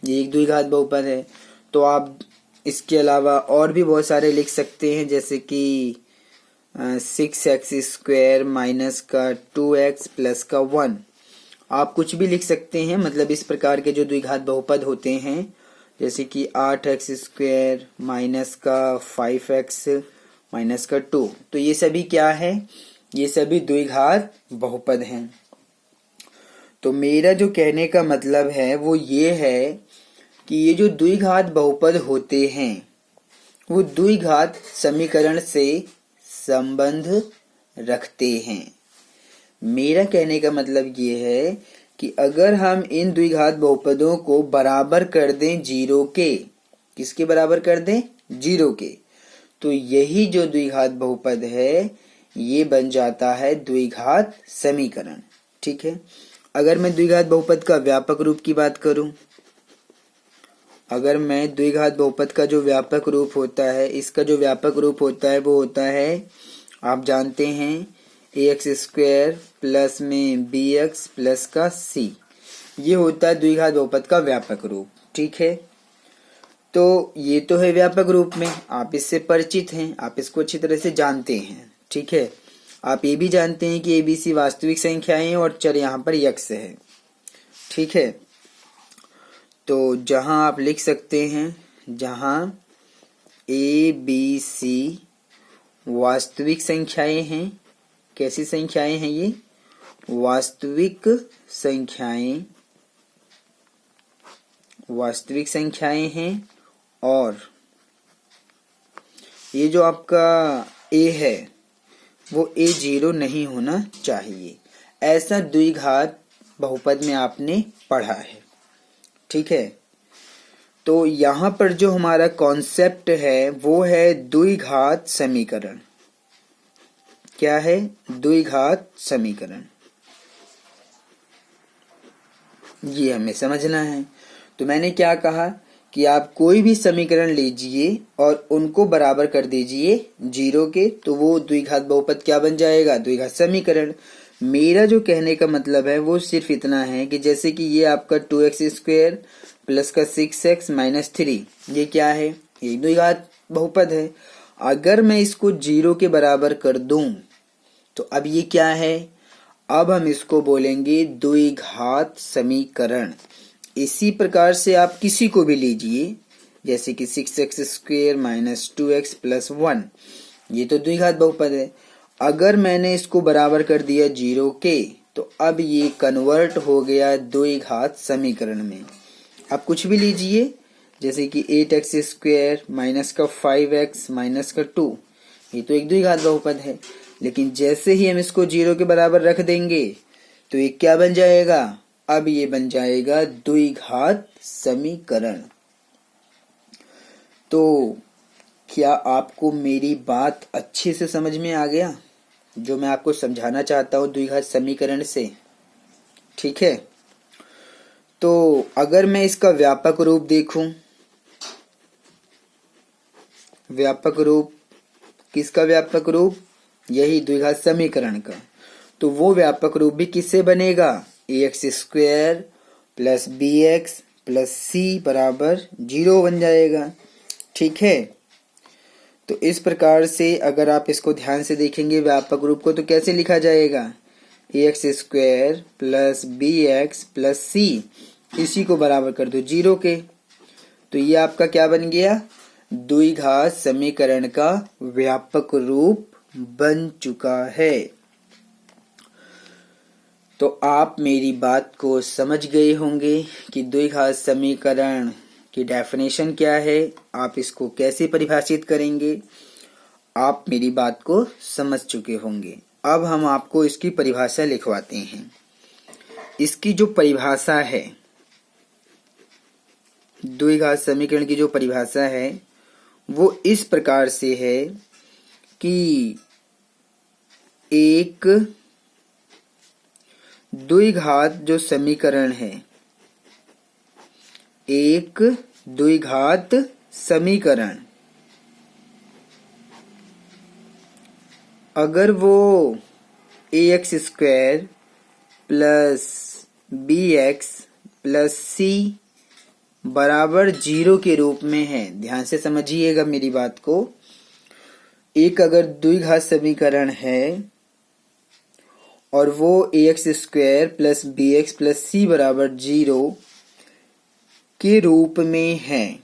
ये एक द्विघात बहुपद है। तो आप इसके अलावा और भी बहुत सारे लिख सकते हैं, जैसे कि 6x² माइनस का 2x प्लस का 1। आप कुछ भी लिख सकते हैं, मतलब इस प्रकार के जो द्विघात बहुपद होते हैं, जैसे कि 8x² माइनस का 5x माइनस का 2। तो ये सभी क्या है, ये सभी द्विघात बहुपद हैं। तो मेरा जो कहने का मतलब है वो ये है कि ये जो द्विघात बहुपद होते हैं वो द्विघात समीकरण से संबंध रखते हैं। मेरा कहने का मतलब ये है कि अगर हम इन द्विघात बहुपदों को बराबर कर दें जीरो के, किसके बराबर कर दें, जीरो के, तो यही जो द्विघात बहुपद है ये बन जाता है द्विघात समीकरण। ठीक है। अगर मैं द्विघात बहुपद का व्यापक रूप की बात करूं, अगर मैं द्विघात बहुपद का जो व्यापक रूप होता है, इसका जो व्यापक रूप होता है वो होता है, आप जानते हैं, ax² प्लस में bx प्लस का c। ये होता है द्विघात बहुपद का व्यापक रूप। ठीक है। तो ये तो है व्यापक रूप में, आप इससे परिचित हैं, आप इसको अच्छी तरह से जानते हैं। ठीक है। आप ये भी जानते हैं कि abc वास्तविक संख्याएं हैं और चर यहाँ पर x है। ठीक है। तो जहां आप लिख सकते हैं, जहां abc वास्तविक संख्याएं हैं, कैसी संख्याएं हैं ये, वास्तविक संख्याएं, वास्तविक संख्याएं हैं, और ये जो आपका a है वो a0 नहीं होना चाहिए, ऐसा द्विघात बहुपद में आपने पढ़ा है। ठीक है। तो यहां पर जो हमारा कॉन्सेप्ट है वो है द्विघात समीकरण। क्या है, द्विघात समीकरण, ये हमें समझना है। तो मैंने क्या कहा कि आप कोई भी समीकरण लीजिए और उनको बराबर कर दीजिए जीरो के, तो वो द्विघात बहुपद क्या बन जाएगा, द्विघात समीकरण। मेरा जो कहने का मतलब है वो सिर्फ इतना है कि जैसे कि ये आपका 2x² प्लस का 6x माइनस 3, ये क्या है, ये द्विघात बहुपद है। अगर मैं इसको जीरो के बराबर कर दूं तो अब ये क्या है, अब हम इसको बोलेंगे द्विघात समीकरण। इसी प्रकार से आप किसी को भी लीजिए, जैसे कि 6x² माइनस 2x प्लस 1, ये तो द्विघात बहुपद है। अगर मैंने इसको बराबर कर दिया जीरो के, तो अब ये कन्वर्ट हो गया द्विघात समीकरण में। अब कुछ भी लीजिए, जैसे कि 8x² माइनस का 5x माइनस का 2, ये तो एक द्विघात बहुपद है। लेकिन जैसे ही हम इसको जीरो के बराबर रख देंगे तो ये क्या बन जाएगा, अब ये बन जाएगा द्विघात समीकरण। तो क्या आपको मेरी बात अच्छे से समझ में आ गया, जो मैं आपको समझाना चाहता हूं द्विघात समीकरण से। ठीक है। तो अगर मैं इसका व्यापक रूप देखूं, व्यापक रूप, किसका व्यापक रूप, यही द्विघात समीकरण का, तो वो व्यापक रूप भी किससे बनेगा, ax² plus bx plus c बराबर 0 बन जाएगा। ठीक है। तो इस प्रकार से अगर आप इसको ध्यान से देखेंगे व्यापक रूप को, तो कैसे लिखा जाएगा, ax² plus bx plus c, इसी को बराबर कर दो 0 के, तो ये आपका क्या बन गया, द्विघात समीकरण का व्यापक रूप बन चुका है। तो आप मेरी बात को समझ गए होंगे कि द्विघात समीकरण की डेफिनेशन क्या है, आप इसको कैसे परिभाषित करेंगे, आप मेरी बात को समझ चुके होंगे। अब हम आपको इसकी परिभाषा लिखवाते हैं। इसकी जो परिभाषा है, द्विघात समीकरण की जो परिभाषा है वो इस प्रकार से है कि एक द्विघात जो समीकरण है, एक द्विघात समीकरण अगर वो ax square plus bx plus c बराबर 0 के रूप में है, ध्यान से समझिएगा मेरी बात को। एक अगर द्विघात समीकरण है और वो ax square plus bx plus c बराबर 0 के रूप में है,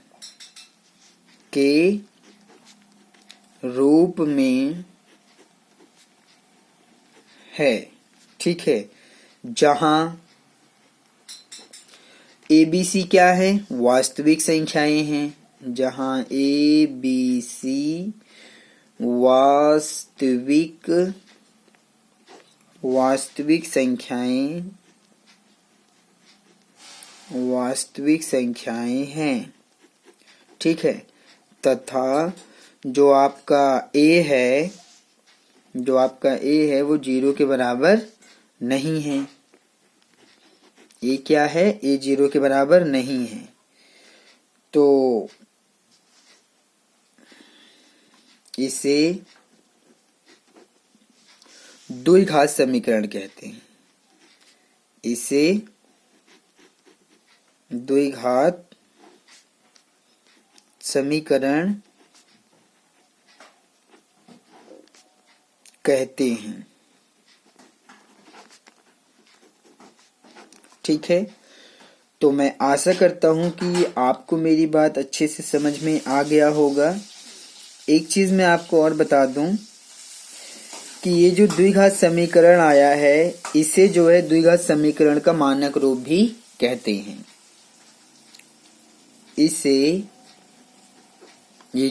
के रूप में है, ठीक है, जहां ए बी सी क्या है, वास्तविक संख्याएं हैं, जहां ए बी सी वास्तविक संख्याएं हैं, ठीक है, तथा जो आपका ए है वो 0 के बराबर नहीं है। ये क्या है, ए 0 के बराबर नहीं है। तो इसे द्विघात समीकरण कहते हैं, इसे द्विघात समीकरण कहते हैं, ठीक है। तो मैं आशा करता हूं कि आपको मेरी बात अच्छे से समझ में आ गया होगा। एक चीज मैं आपको और बता दूं कि ये जो द्विघात समीकरण आया है, इसे जो है द्विघात समीकरण का मानक रूप भी कहते हैं। इसे ये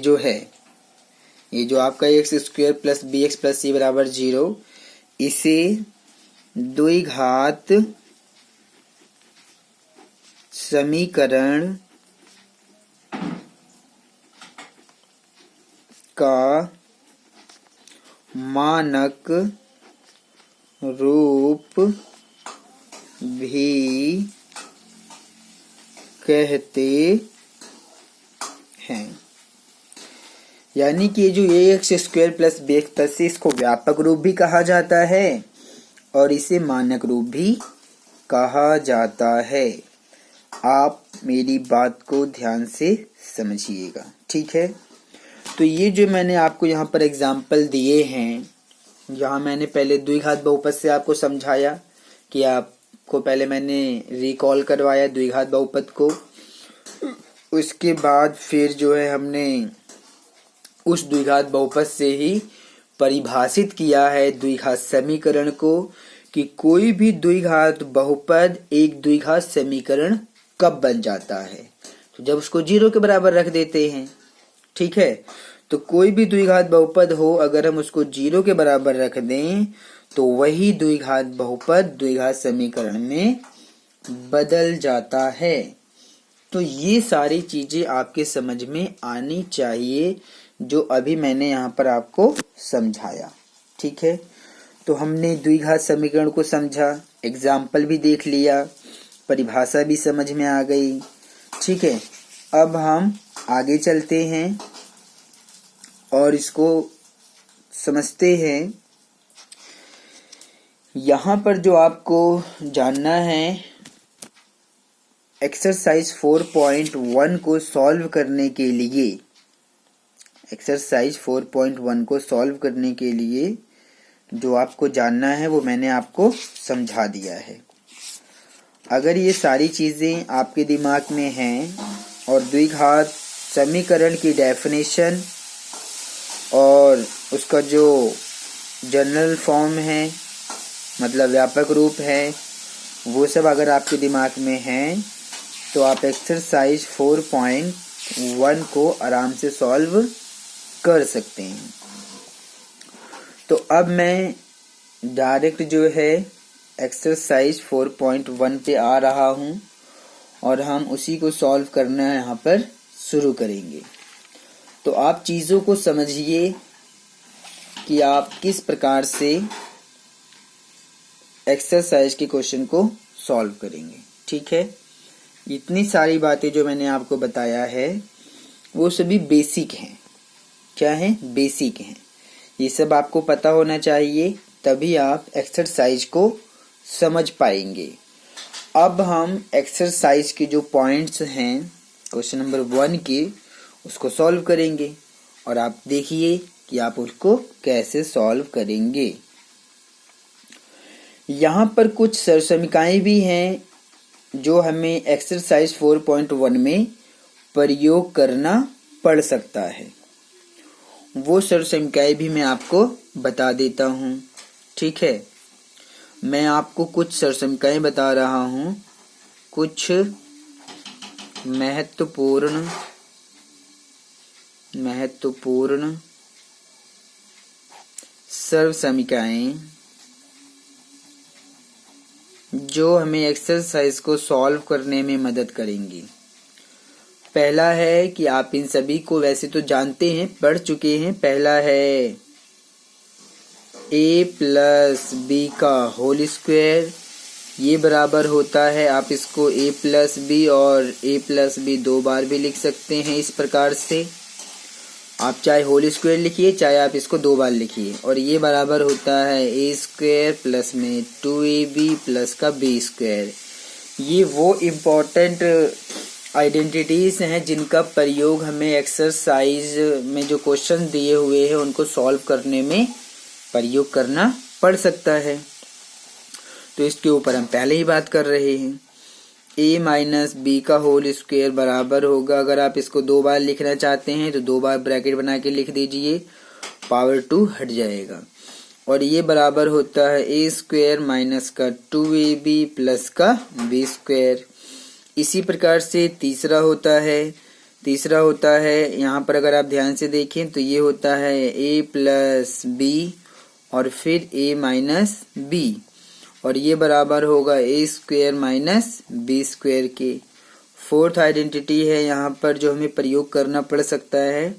जो आपका x square plus b x plus c बराबर 0, इसे द्विघात समीकरण का मानक रूप भी कहते हैं। यानी कि जो a x square plus b x plus c, इसको व्यापक रूप भी कहा जाता है और इसे मानक रूप भी कहा जाता है। आप मेरी बात को ध्यान से समझिएगा, ठीक है। तो ये जो मैंने आपको यहाँ पर एग्जाम्पल दिए हैं, जहाँ मैंने पहले द्विघात बहुपद से आपको समझाया कि आपको पहले मैंने रिकॉल करवाया द्विघात बहुपद को, उसके बाद फिर जो है हमने उस द्विघात बहुपद से ही परिभाषित किया है द्विघात समीकरण को, कि कोई भी द्विघात बहुपद एक द्विघात समीकरण कब बन जाता है, तो जब उसको 0 के बराबर रख देते हैं, ठीक है। तो कोई भी द्विघात बहुपद हो, अगर हम उसको 0 के बराबर रख दें तो वही द्विघात बहुपद द्विघात समीकरण में बदल जाता है। तो ये सारी चीजें आपके समझ में आनी चाहिए जो अभी मैंने यहाँ पर आपको समझाया, ठीक है। तो हमने द्विघात समीकरण को समझा, एग्जाम्पल भी देख लिया, परिभाषा भी समझ में आ गई, ठीक है। अब हम आगे चलते हैं और इसको समझते हैं। यहाँ पर जो आपको जानना है, एक्सरसाइज 4.1 को सॉल्व करने के लिए, एक्सरसाइज 4.1 को सॉल्व करने के लिए जो आपको जानना है वो मैंने आपको समझा दिया है। अगर ये सारी चीज़ें आपके दिमाग में हैं और द्विघात समीकरण की डेफिनेशन और उसका जो जनरल फॉर्म है, मतलब व्यापक रूप है, वो सब अगर आपके दिमाग में है तो आप एक्सरसाइज 4.1 को आराम से सॉल्व कर सकते हैं। तो अब मैं डायरेक्ट जो है एक्सरसाइज 4.1 पे आ रहा हूँ और हम उसी को सॉल्व करना यहाँ पर शुरू करेंगे। तो आप चीज़ों को समझिए कि आप किस प्रकार से एक्सरसाइज के क्वेश्चन को सॉल्व करेंगे, ठीक है। इतनी सारी बातें जो मैंने आपको बताया है वो सभी बेसिक हैं। क्या है? बेसिक हैं। ये सब आपको पता होना चाहिए, तभी आप एक्सरसाइज को समझ पाएंगे। अब हम एक्सरसाइज के जो पॉइंट्स हैं क्वेश्चन नंबर 1 के, उसको सॉल्व करेंगे और आप देखिए कि आप उसको कैसे सॉल्व करेंगे। यहाँ पर कुछ सरसमीकाएं भी हैं जो हमें एक्सरसाइज 4.1 में प्रयोग करना पड़ सकता है। वो सरसमीकाएं भी मैं आपको बता देता हूँ, ठीक है। मैं आपको कुछ सरसमीकाएं बता रहा हूँ, कुछ महत्वपूर्ण सरसमीकाएं जो हमें एक्सरसाइज को सॉल्व करने में मदद करेंगी। पहला है कि आप इन सभी को वैसे तो जानते हैं, पढ़ चुके हैं। पहला है a प्लस बी का होल स्क्वायर, ये बराबर होता है, आप इसको a प्लस बी और a प्लस बी 2 बार भी लिख सकते हैं। इस प्रकार से आप चाहे होल स्क्वायर लिखिए, चाहे आप इसको 2 बार लिखिए, और ये बराबर होता है a स्क्वायर प्लस में 2ab प्लस का b स्क्वायर। ये वो इम्पोर्टेंट आइडेंटिटीज हैं जिनका प्रयोग हमें एक्सरसाइज में जो क्वेश्चन दिए हुए हैं उनको सॉल्व करने में प्रयोग करना पड़ सकता है। तो इसके ऊपर हम पहले ही बात कर रहे हैं। a माइनस बी का होल स्क्वायर बराबर होगा, अगर आप इसको 2 बार लिखना चाहते हैं तो 2 बार ब्रैकेट बना के लिख दीजिए, पावर 2 हट जाएगा, और ये बराबर होता है a स्क्वायर माइनस का 2ab प्लस का b स्क्वायर। इसी प्रकार से तीसरा होता है यहाँ पर अगर आप ध्यान से देखें तो ये होता है a प्लस बी और फिर a माइनस बी, और ये बराबर होगा a square minus B square के। फोर्थ आइडेंटिटी है यहाँ पर जो हमें प्रयोग करना पड़ सकता है,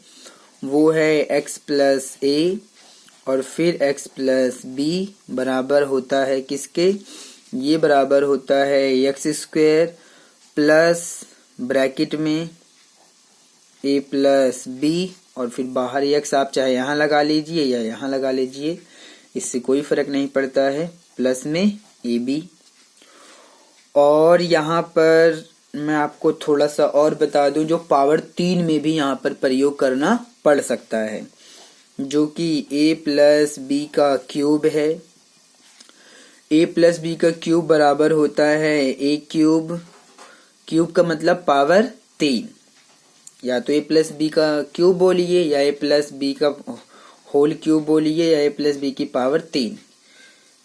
वो है x प्लस a और फिर x प्लस बी बराबर होता है किसके, ये बराबर होता है x स्क्वायर प्लस ब्रैकेट में a प्लस बी और फिर बाहर x आप चाहे यहाँ लगा लीजिए या यहाँ लगा लीजिए, इससे कोई फर्क नहीं पड़ता है, प्लस में ab। और यहाँ पर मैं आपको थोड़ा सा और बता दूं, जो पावर 3 में भी यहाँ पर प्रयोग करना पड़ सकता है, जो कि a प्लस बी का क्यूब है। a प्लस बी का क्यूब बराबर होता है a क्यूब, क्यूब का मतलब पावर 3, या तो a प्लस बी का क्यूब बोलिए या a प्लस बी का होल क्यूब बोलिए या a प्लस बी की पावर 3।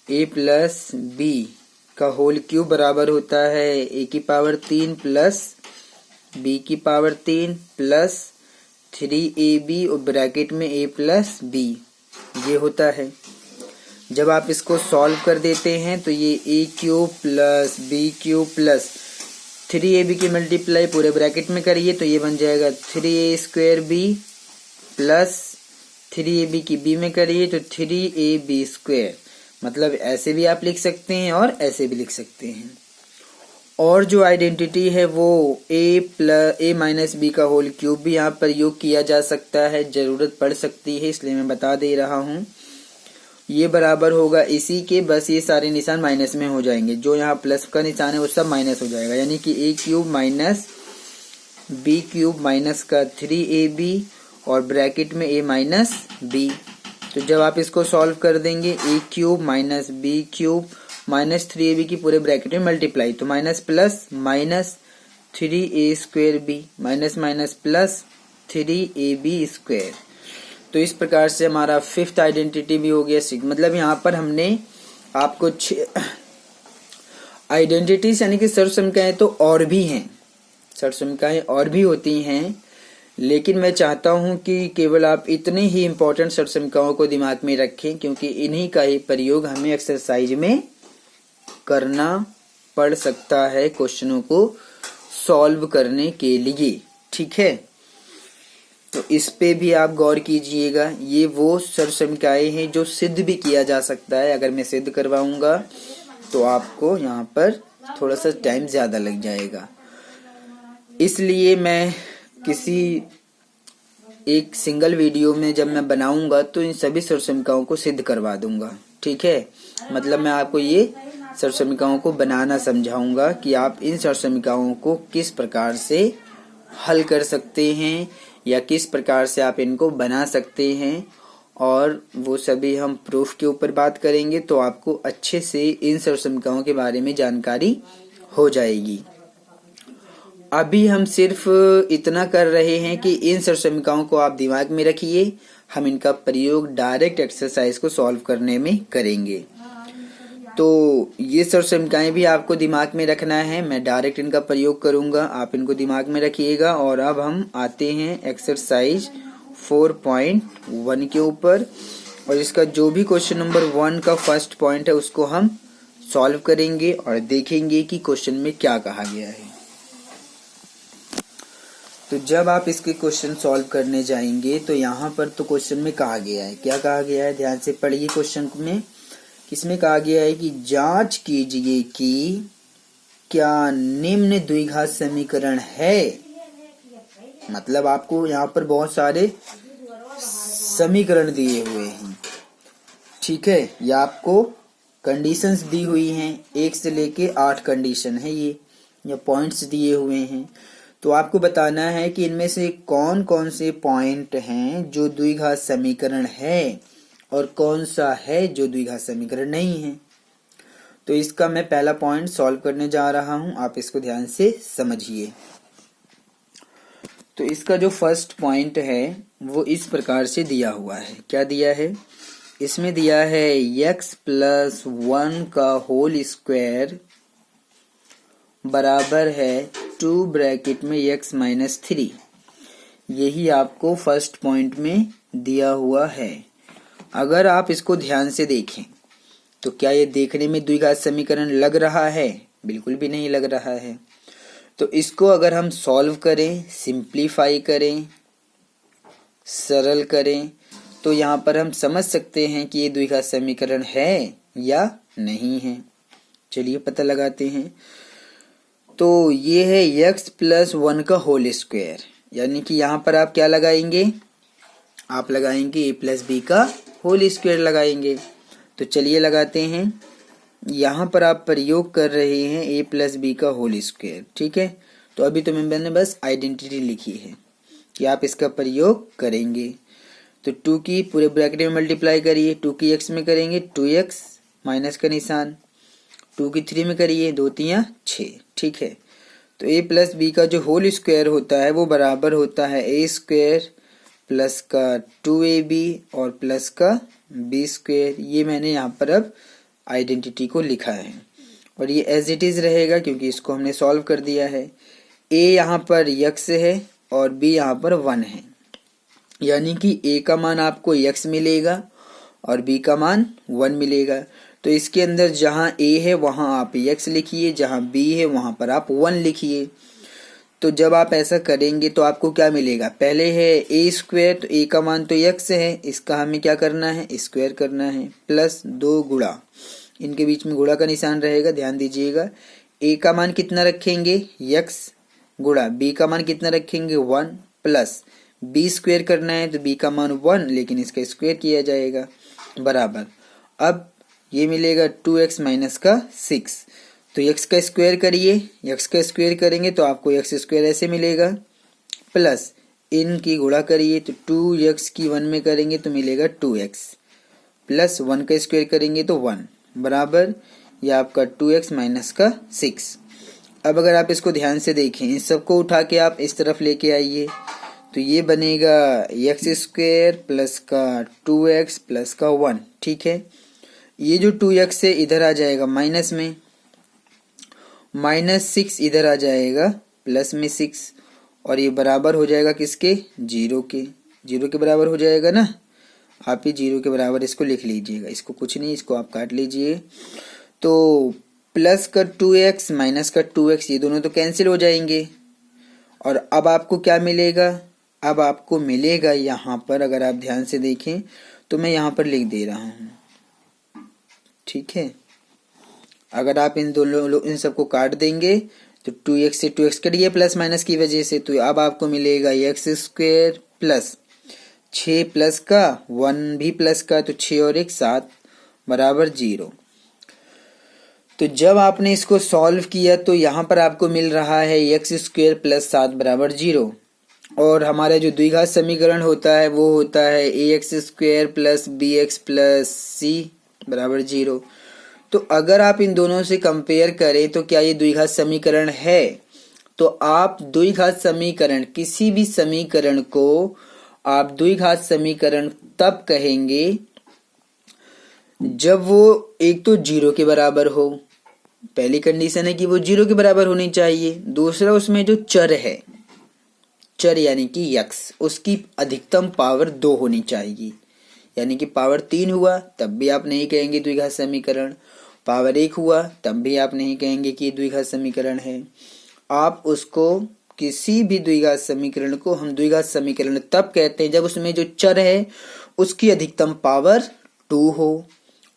a प्लस बी का होल क्यूब बराबर होता है a की पावर 3 प्लस b की पावर 3 प्लस 3ab और ब्रैकेट में a प्लस b, ये होता है। जब आप इसको सॉल्व कर देते हैं तो ये a cube plus b cube plus 3ab की मल्टीप्लाई पूरे ब्रैकेट में करिए तो ये बन जाएगा 3a square b plus 3ab की b में करिए तो 3ab स्क्वायर। मतलब ऐसे भी आप लिख सकते हैं और ऐसे भी लिख सकते हैं। और जो आइडेंटिटी है वो a माइनस बी का होल क्यूब भी यहाँ पर योग किया जा सकता है, जरूरत पड़ सकती है इसलिए मैं बता दे रहा हूँ। ये बराबर होगा इसी के, बस ये सारे निशान माइनस में हो जाएंगे, जो यहाँ प्लस का निशान है वो सब माइनस हो जाएगा, यानी कि a cube minus B cube minus का 3ab और ब्रैकेट में a माइनस बी। तो जब आप इसको सॉल्व कर देंगे a cube minus B cube minus 3ab की पूरे ब्रैकेट में मल्टीप्लाई, तो minus plus minus 3a square B minus minus plus 3ab square. तो इस प्रकार से हमारा फिफ्थ आइडेंटिटी भी हो गया। मतलब यहाँ पर हमने आपको 6 आइडेंटिटीज यानी कि सर्वसमीकाएं तो और भी हैं, सर्वसमीकाएं और भी होती हैं, लेकिन मैं चाहता हूं कि केवल आप इतने ही इम्पोर्टेंट सर्वसमीकाओं को दिमाग में रखें, क्योंकि इन्हीं का ही प्रयोग हमें एक्सरसाइज में करना पड़ सकता है क्वेश्चनों को सॉल्व करने के लिए, ठीक है। तो इस पे भी आप गौर कीजिएगा। ये वो सर्वसमीकाएं हैं जो सिद्ध भी किया जा सकता है। अगर मैं सिद्ध करवाऊंगा तो आपको यहाँ पर थोड़ा सा टाइम ज्यादा लग जाएगा, इसलिए मैं किसी एक सिंगल वीडियो में जब मैं बनाऊंगा तो इन सभी सर्वसमीकाओं को सिद्ध करवा दूंगा। ठीक है, मतलब मैं आपको ये सर्वसमीकाओं को बनाना समझाऊंगा कि आप इन सर्वसमीकाओं को किस प्रकार से हल कर सकते हैं या किस प्रकार से आप इनको बना सकते हैं, और वो सभी हम प्रूफ के ऊपर बात करेंगे तो आपको अच्छे से इन सर्वसमीकाओं के बारे में जानकारी हो जाएगी। अभी हम सिर्फ इतना कर रहे हैं कि इन सर्वसमीकाओं को आप दिमाग में रखिए, हम इनका प्रयोग डायरेक्ट एक्सरसाइज को सॉल्व करने में करेंगे। तो ये सर्वसमीकाएं भी आपको दिमाग में रखना है, मैं डायरेक्ट इनका प्रयोग करूंगा, आप इनको दिमाग में रखिएगा। और अब हम आते हैं एक्सरसाइज 4.1 के ऊपर, और इसका जो भी क्वेश्चन नंबर 1 का फर्स्ट पॉइंट है उसको हम सॉल्व करेंगे और देखेंगे कि क्वेश्चन में क्या कहा गया है। तो जब आप इसके क्वेश्चन सॉल्व करने जाएंगे तो यहाँ पर तो क्वेश्चन में कहा गया है, क्या कहा गया है, ध्यान से पढ़िए। क्वेश्चन में किसमें कहा गया है कि जांच कीजिए कि क्या निम्न द्विघात समीकरण है। मतलब आपको यहाँ पर बहुत सारे समीकरण दिए हुए हैं, ठीक है, या आपको कंडीशंस दी हुई हैं, 1 से लेके 8 कंडीशन है ये, या पॉइंट्स दिए हुए हैं। तो आपको बताना है कि इनमें से कौन कौन से पॉइंट हैं जो द्विघात समीकरण है और कौन सा है जो द्विघात समीकरण नहीं है। तो इसका मैं पहला पॉइंट सॉल्व करने जा रहा हूं, आप इसको ध्यान से समझिए। तो इसका जो फर्स्ट पॉइंट है वो इस प्रकार से दिया हुआ है, क्या दिया है, इसमें दिया है x+1 का होल स्क्वायर बराबर है 2 ब्रैकेट में x-3। यही आपको फर्स्ट पॉइंट में दिया हुआ है। अगर आप इसको ध्यान से देखें तो क्या ये देखने में द्विघात समीकरण लग रहा है, बिल्कुल भी नहीं लग रहा है। तो इसको अगर हम सॉल्व करें, सिंप्लीफाई करें, सरल करें, तो यहाँ पर हम समझ सकते हैं कि ये द्विघात समीकरण है या नहीं है। चलिए पता लगाते हैं। तो ये है x+1 का होल स्क्वायर, यानी कि यहाँ पर आप क्या लगाएंगे, आप लगाएंगे a+b का होल स्क्वायर लगाएंगे। तो चलिए लगाते हैं। यहाँ पर आप प्रयोग कर रहे हैं a+b का होल स्क्वायर, ठीक है। तो अभी तो मैंने बस आइडेंटिटी लिखी है कि आप इसका प्रयोग करेंगे। तो 2 की पूरे ब्रैकेट में मल्टीप्लाई करिए, 2 की x में करेंगे 2x माइनस का निशान, 2 की 3 में करिए 2 3 6, ठीक है। तो a+b का जो होल स्क्वायर होता है वो बराबर होता है a² प्लस का 2ab और प्लस का b²। ये मैंने यहाँ पर अब आइडेंटिटी को लिखा है और ये एज इट इज रहेगा क्योंकि इसको हमने सॉल्व कर दिया है। a यहाँ पर x है और b यहाँ पर 1 है, यानी कि a का मान आपको x मिलेगा और b का मान 1 मिलेगा। तो इसके अंदर जहाँ a है वहाँ आप x लिखिए, जहाँ b है वहाँ पर आप 1 लिखिए। तो जब आप ऐसा करेंगे तो आपको क्या मिलेगा, पहले है a², तो a का मान तो x है, इसका हमें क्या करना है, स्क्वायर करना है, प्लस 2 गुणा, इनके बीच में गुणा का निशान रहेगा, ध्यान दीजिएगा। a का मान कितना रखेंगे x गुणा b का मान कितना रखेंगे 1, प्लस b² करना है तो b का मान 1 लेकिन इसका स्क्वायर किया जाएगा, बराबर। अब ये मिलेगा 2x माइनस का 6। तो x का स्क्वायर करिए, x का स्क्वायर करेंगे तो आपको x² ऐसे मिलेगा, प्लस इन की गुणा करिए तो 2x की 1 में करेंगे तो मिलेगा 2x, प्लस 1 का स्क्वायर करेंगे तो 1, बराबर यह आपका 2x माइनस का 6। अब अगर आप इसको ध्यान से देखें, इन सबको उठा के आप इस तरफ लेके आइए तो ये बनेगा x² प्लस का 2x प्लस का 1, ठीक है। ये जो 2x से इधर आ जाएगा माइनस में, -6 इधर आ जाएगा प्लस में 6, और ये बराबर हो जाएगा किसके, 0 के, 0 के बराबर हो जाएगा ना। आप ही 0 के बराबर इसको लिख लीजिएगा, इसको कुछ नहीं, इसको आप काट लीजिए। तो प्लस का 2x माइनस का 2x ये दोनों तो कैंसिल हो जाएंगे, और अब आपको क्या मिलेगा, अब आपको मिलेगा यहाँ पर, अगर आप ध्यान से देखें तो मैं यहाँ पर लिख दे रहा हूँ, ठीक है। अगर आप इन सबको काट देंगे तो 2x से 2x कट गया प्लस माइनस की वजह से, तो अब आपको मिलेगा x² प्लस 6 प्लस का 1 भी प्लस का, तो 6 और 1 7 बराबर 0। तो जब आपने इसको सॉल्व किया तो यहाँ पर आपको मिल रहा है एक्स स्क्वेयर प्लस 7 बराबर 0। और हमारा जो द्विघात समीकरण होता है वो होता है a x square plus b x plus c बराबर 0। तो अगर आप इन दोनों से कंपेयर करें तो क्या ये द्विघात समीकरण है? तो आप द्विघात समीकरण, किसी भी समीकरण को आप द्विघात समीकरण तब कहेंगे जब वो एक तो 0 के बराबर हो। पहली कंडीशन है कि वो 0 के बराबर होनी चाहिए। दूसरा, उसमें जो चर है, चर यानी कि यक्स, उसकी अधिकतम पावर 2 होनी चाहिए। यानी कि पावर 3 हुआ तब भी आप नहीं कहेंगे द्विघात समीकरण, पावर 1 हुआ तब भी आप नहीं कहेंगे कि द्विघात समीकरण है। आप उसको, किसी भी द्विघात समीकरण को हम द्विघात समीकरण तब कहते हैं जब उसमें जो चर है उसकी अधिकतम पावर 2 हो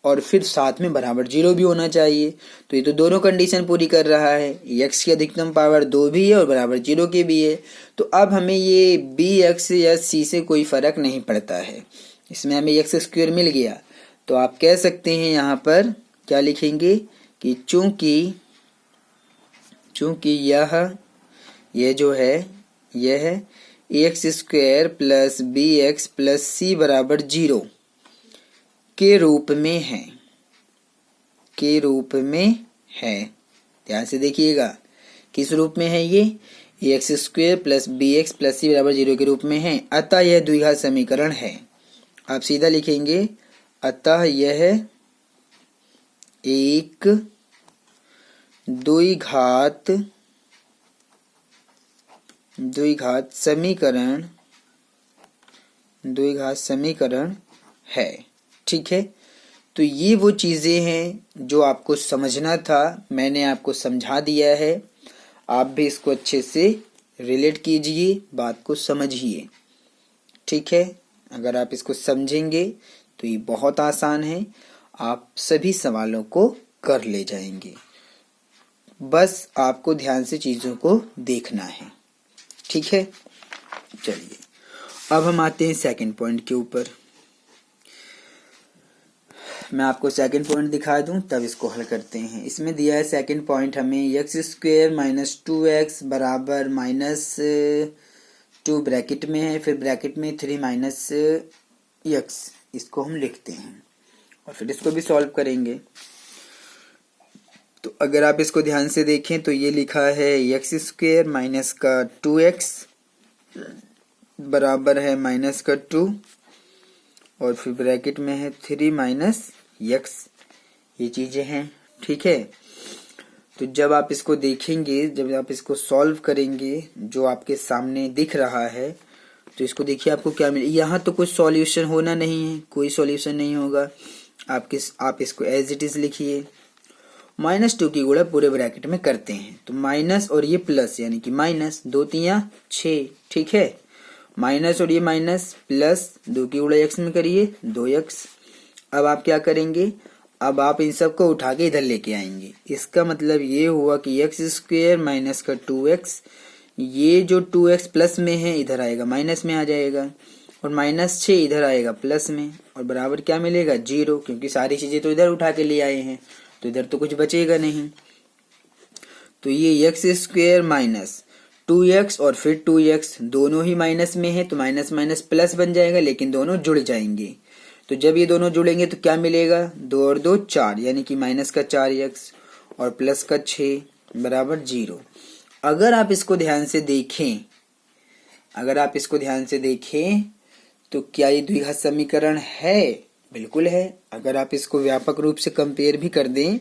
और फिर साथ में बराबर 0 भी होना चाहिए। तो ये तो दोनों कंडीशन पूरी कर रहा है, x की अधिकतम पावर 2 भी है और बराबर 0 की भी है। तो अब हमें ये बी एक्स या सी से कोई फर्क नहीं पड़ता है, इसमें हमें एक्स स्क्वायर मिल गया। तो आप कह सकते हैं यहाँ पर क्या लिखेंगे कि चूंकि यह जो है यह है x square plus b x plus c बराबर 0 के रूप में है। ध्यान से देखिएगा, किस रूप में है ये? X square plus b x plus c बराबर 0 के रूप में है। अतः यह द्विघात समीकरण है। आप सीधा लिखेंगे, अतः यह एक द्विघात समीकरण है। ठीक है, तो ये वो चीजें हैं जो आपको समझना था, मैंने आपको समझा दिया है। आप भी इसको अच्छे से रिलेट कीजिए, बात को समझिए। ठीक है, अगर आप इसको समझेंगे तो ये बहुत आसान है, आप सभी सवालों को कर ले जाएंगे। बस आपको ध्यान से चीजों को देखना है। ठीक है, चलिए अब हम आते हैं सेकंड पॉइंट के ऊपर। मैं आपको सेकंड पॉइंट दिखा दूं तब इसको हल करते हैं। इसमें दिया है सेकंड पॉइंट हमें एक्स स्क्वेयर माइनस 2x बराबर -2 ब्रैकेट में है, फिर ब्रैकेट में 3 माइनस x, इसको हम लिखते हैं और फिर इसको भी सॉल्व करेंगे। तो अगर आप इसको ध्यान से देखें तो ये लिखा है एक्स स्क्वेयर माइनस का 2x बराबर है माइनस का 2 और फिर ब्रैकेट में है 3 माइनस x, ये चीजें हैं। ठीक है, तो जब आप इसको देखेंगे, जब आप इसको सॉल्व करेंगे, जो आपके सामने दिख रहा है, तो इसको देखिए आपको क्या मिले। यहाँ तो कुछ सॉल्यूशन होना नहीं है, कोई सॉल्यूशन नहीं होगा। आप इसको एज इट इज लिखिए। -2 की गुणा पूरे ब्रैकेट में करते हैं तो माइनस और ये प्लस, यानी कि माइनस 2 3 6। ठीक है, माइनस और ये माइनस प्लस 2 की गुणा x में करिए 2x। अब आप क्या करेंगे, अब आप इन सब को उठा के इधर लेके आएंगे। इसका मतलब ये हुआ कि एक्स स्क्वेयर माइनस का 2x, ये जो 2x प्लस में है इधर आएगा माइनस में आ जाएगा, और -6 इधर आएगा प्लस में, और बराबर क्या मिलेगा 0, क्योंकि सारी चीजें तो इधर उठा के ले आए हैं तो इधर तो कुछ बचेगा नहीं। तो ये एक्स स्क्वेयर माइनस 2x और फिर 2x दोनों ही माइनस में है तो माइनस माइनस प्लस बन जाएगा, लेकिन दोनों जुड़ जाएंगे। तो जब ये दोनों जुड़ेंगे तो क्या मिलेगा, 2 और 2 4, यानी कि माइनस का 4x और प्लस का 6 बराबर 0। अगर आप इसको ध्यान से देखें, तो क्या ये द्विघात समीकरण है? बिल्कुल है। अगर आप इसको व्यापक रूप से कंपेयर भी कर दें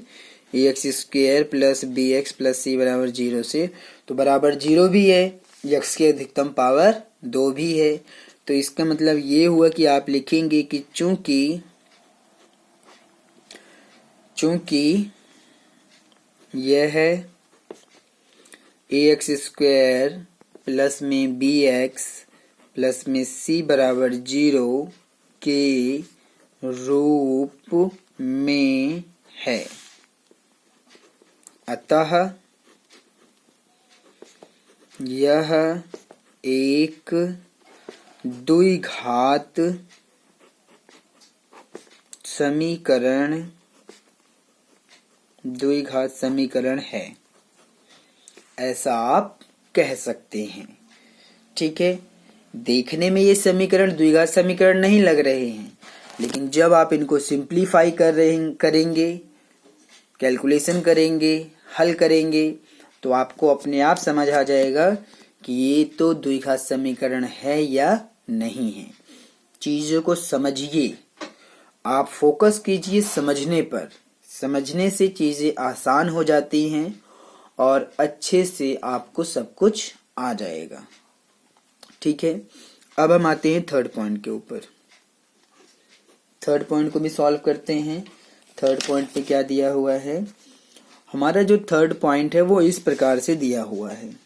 x square plus b x plus c बराबर 0 से, तो बराबर 0 भी है, एक्स की अधिकतम पावर 2 भी है। तो इसका मतलब ये हुआ कि आप लिखेंगे कि चूंकि यह है एक्स स्क्वायर प्लस में बी एक्स प्लस में सी बराबर 0 के रूप में है, अतः यह एक द्विघात समीकरण है, ऐसा आप कह सकते हैं। ठीक है, देखने में ये समीकरण द्विघात समीकरण नहीं लग रहे हैं, लेकिन जब आप इनको सिंप्लीफाई करेंगे, कैलकुलेशन करेंगे, हल करेंगे, तो आपको अपने आप समझ आ जाएगा कि ये तो द्विघात समीकरण है या नहीं है। चीजों को समझिए, आप फोकस कीजिए समझने पर। समझने से चीजें आसान हो जाती हैं और अच्छे से आपको सब कुछ आ जाएगा। ठीक है, अब हम आते हैं थर्ड पॉइंट के ऊपर। थर्ड पॉइंट को भी सॉल्व करते हैं। थर्ड पॉइंट पे क्या दिया हुआ है? हमारा जो थर्ड पॉइंट है वो इस प्रकार से दिया हुआ है।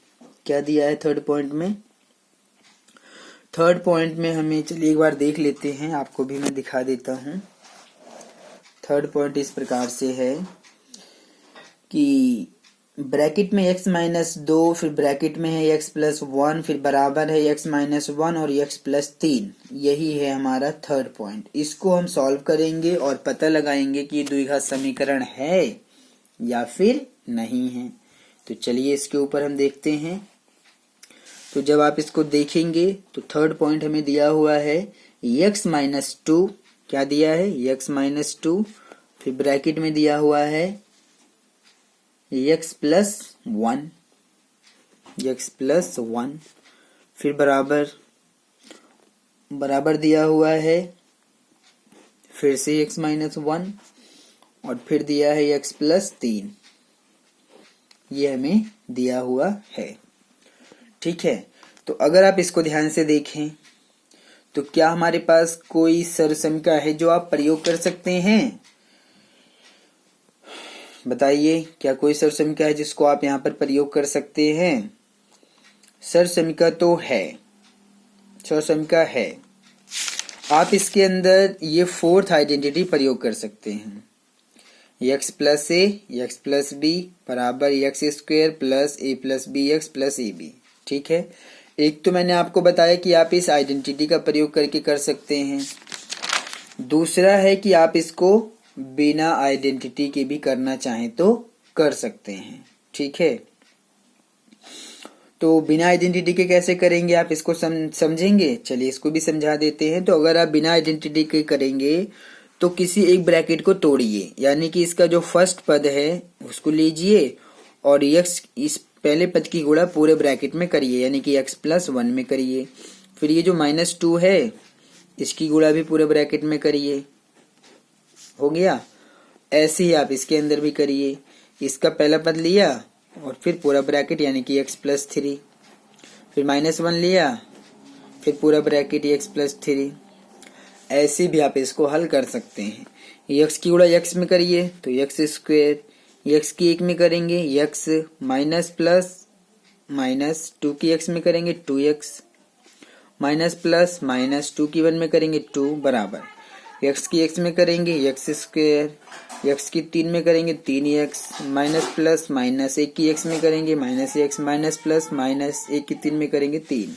क्या दिया है थर्ड पॉइंट में? थर्ड पॉइंट में हमें, चलिए एक बार देख लेते हैं, आपको भी मैं दिखा देता हूं। थर्ड पॉइंट इस प्रकार से है कि ब्रैकेट में x-2, फिर ब्रैकेट में है x+1, फिर बराबर है x-1 और x+3। यही है हमारा थर्ड पॉइंट। इसको हम सॉल्व करेंगे और पता लगाएंगे कि द्विघात समीकरण है या फिर नहीं है। तो चलिए इसके ऊपर हम देखते हैं। तो जब आप इसको देखेंगे तो थर्ड पॉइंट हमें दिया हुआ है x-2। क्या दिया है? x-2। फिर ब्रैकेट में दिया हुआ है x+1, फिर बराबर दिया हुआ है फिर से x-1 और फिर दिया है x+3। ये हमें दिया हुआ है। ठीक है, तो अगर आप इसको ध्यान से देखें तो क्या हमारे पास कोई सरसमीका है जो आप प्रयोग कर सकते हैं? बताइए, क्या कोई सरसमीका है जिसको आप यहाँ पर प्रयोग कर सकते हैं? सरसमीका तो है, सरसमीका है। आप इसके अंदर ये फोर्थ आइडेंटिटी प्रयोग कर सकते हैं। x+a, x+b बराबर x² plus a+bx plus ab। ठीक है, एक तो मैंने आपको बताया कि आप इस आइडेंटिटी का प्रयोग करके कर सकते हैं। दूसरा है कि आप इसको बिना आइडेंटिटी के भी करना चाहें तो कर सकते हैं। ठीक है, तो बिना आइडेंटिटी के कैसे करेंगे आप इसको समझेंगे। चलिए इसको भी समझा देते हैं। तो अगर आप बिना आइडेंटिटी के करेंगे तो किसी एक ब्रैकेट को तोड़िए, यानी कि इसका जो फर्स्ट पद है उसको लीजिए और x इस पहले पद की गुणा पूरे ब्रैकेट में करिए, यानी कि x+1 में करिए। फिर ये जो -2 है इसकी गुणा भी पूरे ब्रैकेट में करिए। हो गया। ऐसे ही आप इसके अंदर भी करिए। इसका पहला पद लिया और फिर पूरा ब्रैकेट यानी कि x+3, फिर -1 लिया, फिर पूरा ब्रैकेट x+3। ऐसे भी आप इसको हल कर सकते हैं। x की गुणा x में करिए तो x², x की 1 में करेंगे x, माइनस प्लस माइनस 2 की x में करेंगे 2x, माइनस प्लस माइनस 2 की 1 में करेंगे 2 बराबर x की x में करेंगे x², x की 3 में करेंगे 3x, माइनस प्लस माइनस 1 की x में करेंगे -x, माइनस प्लस माइनस 1 की 3 में करेंगे 3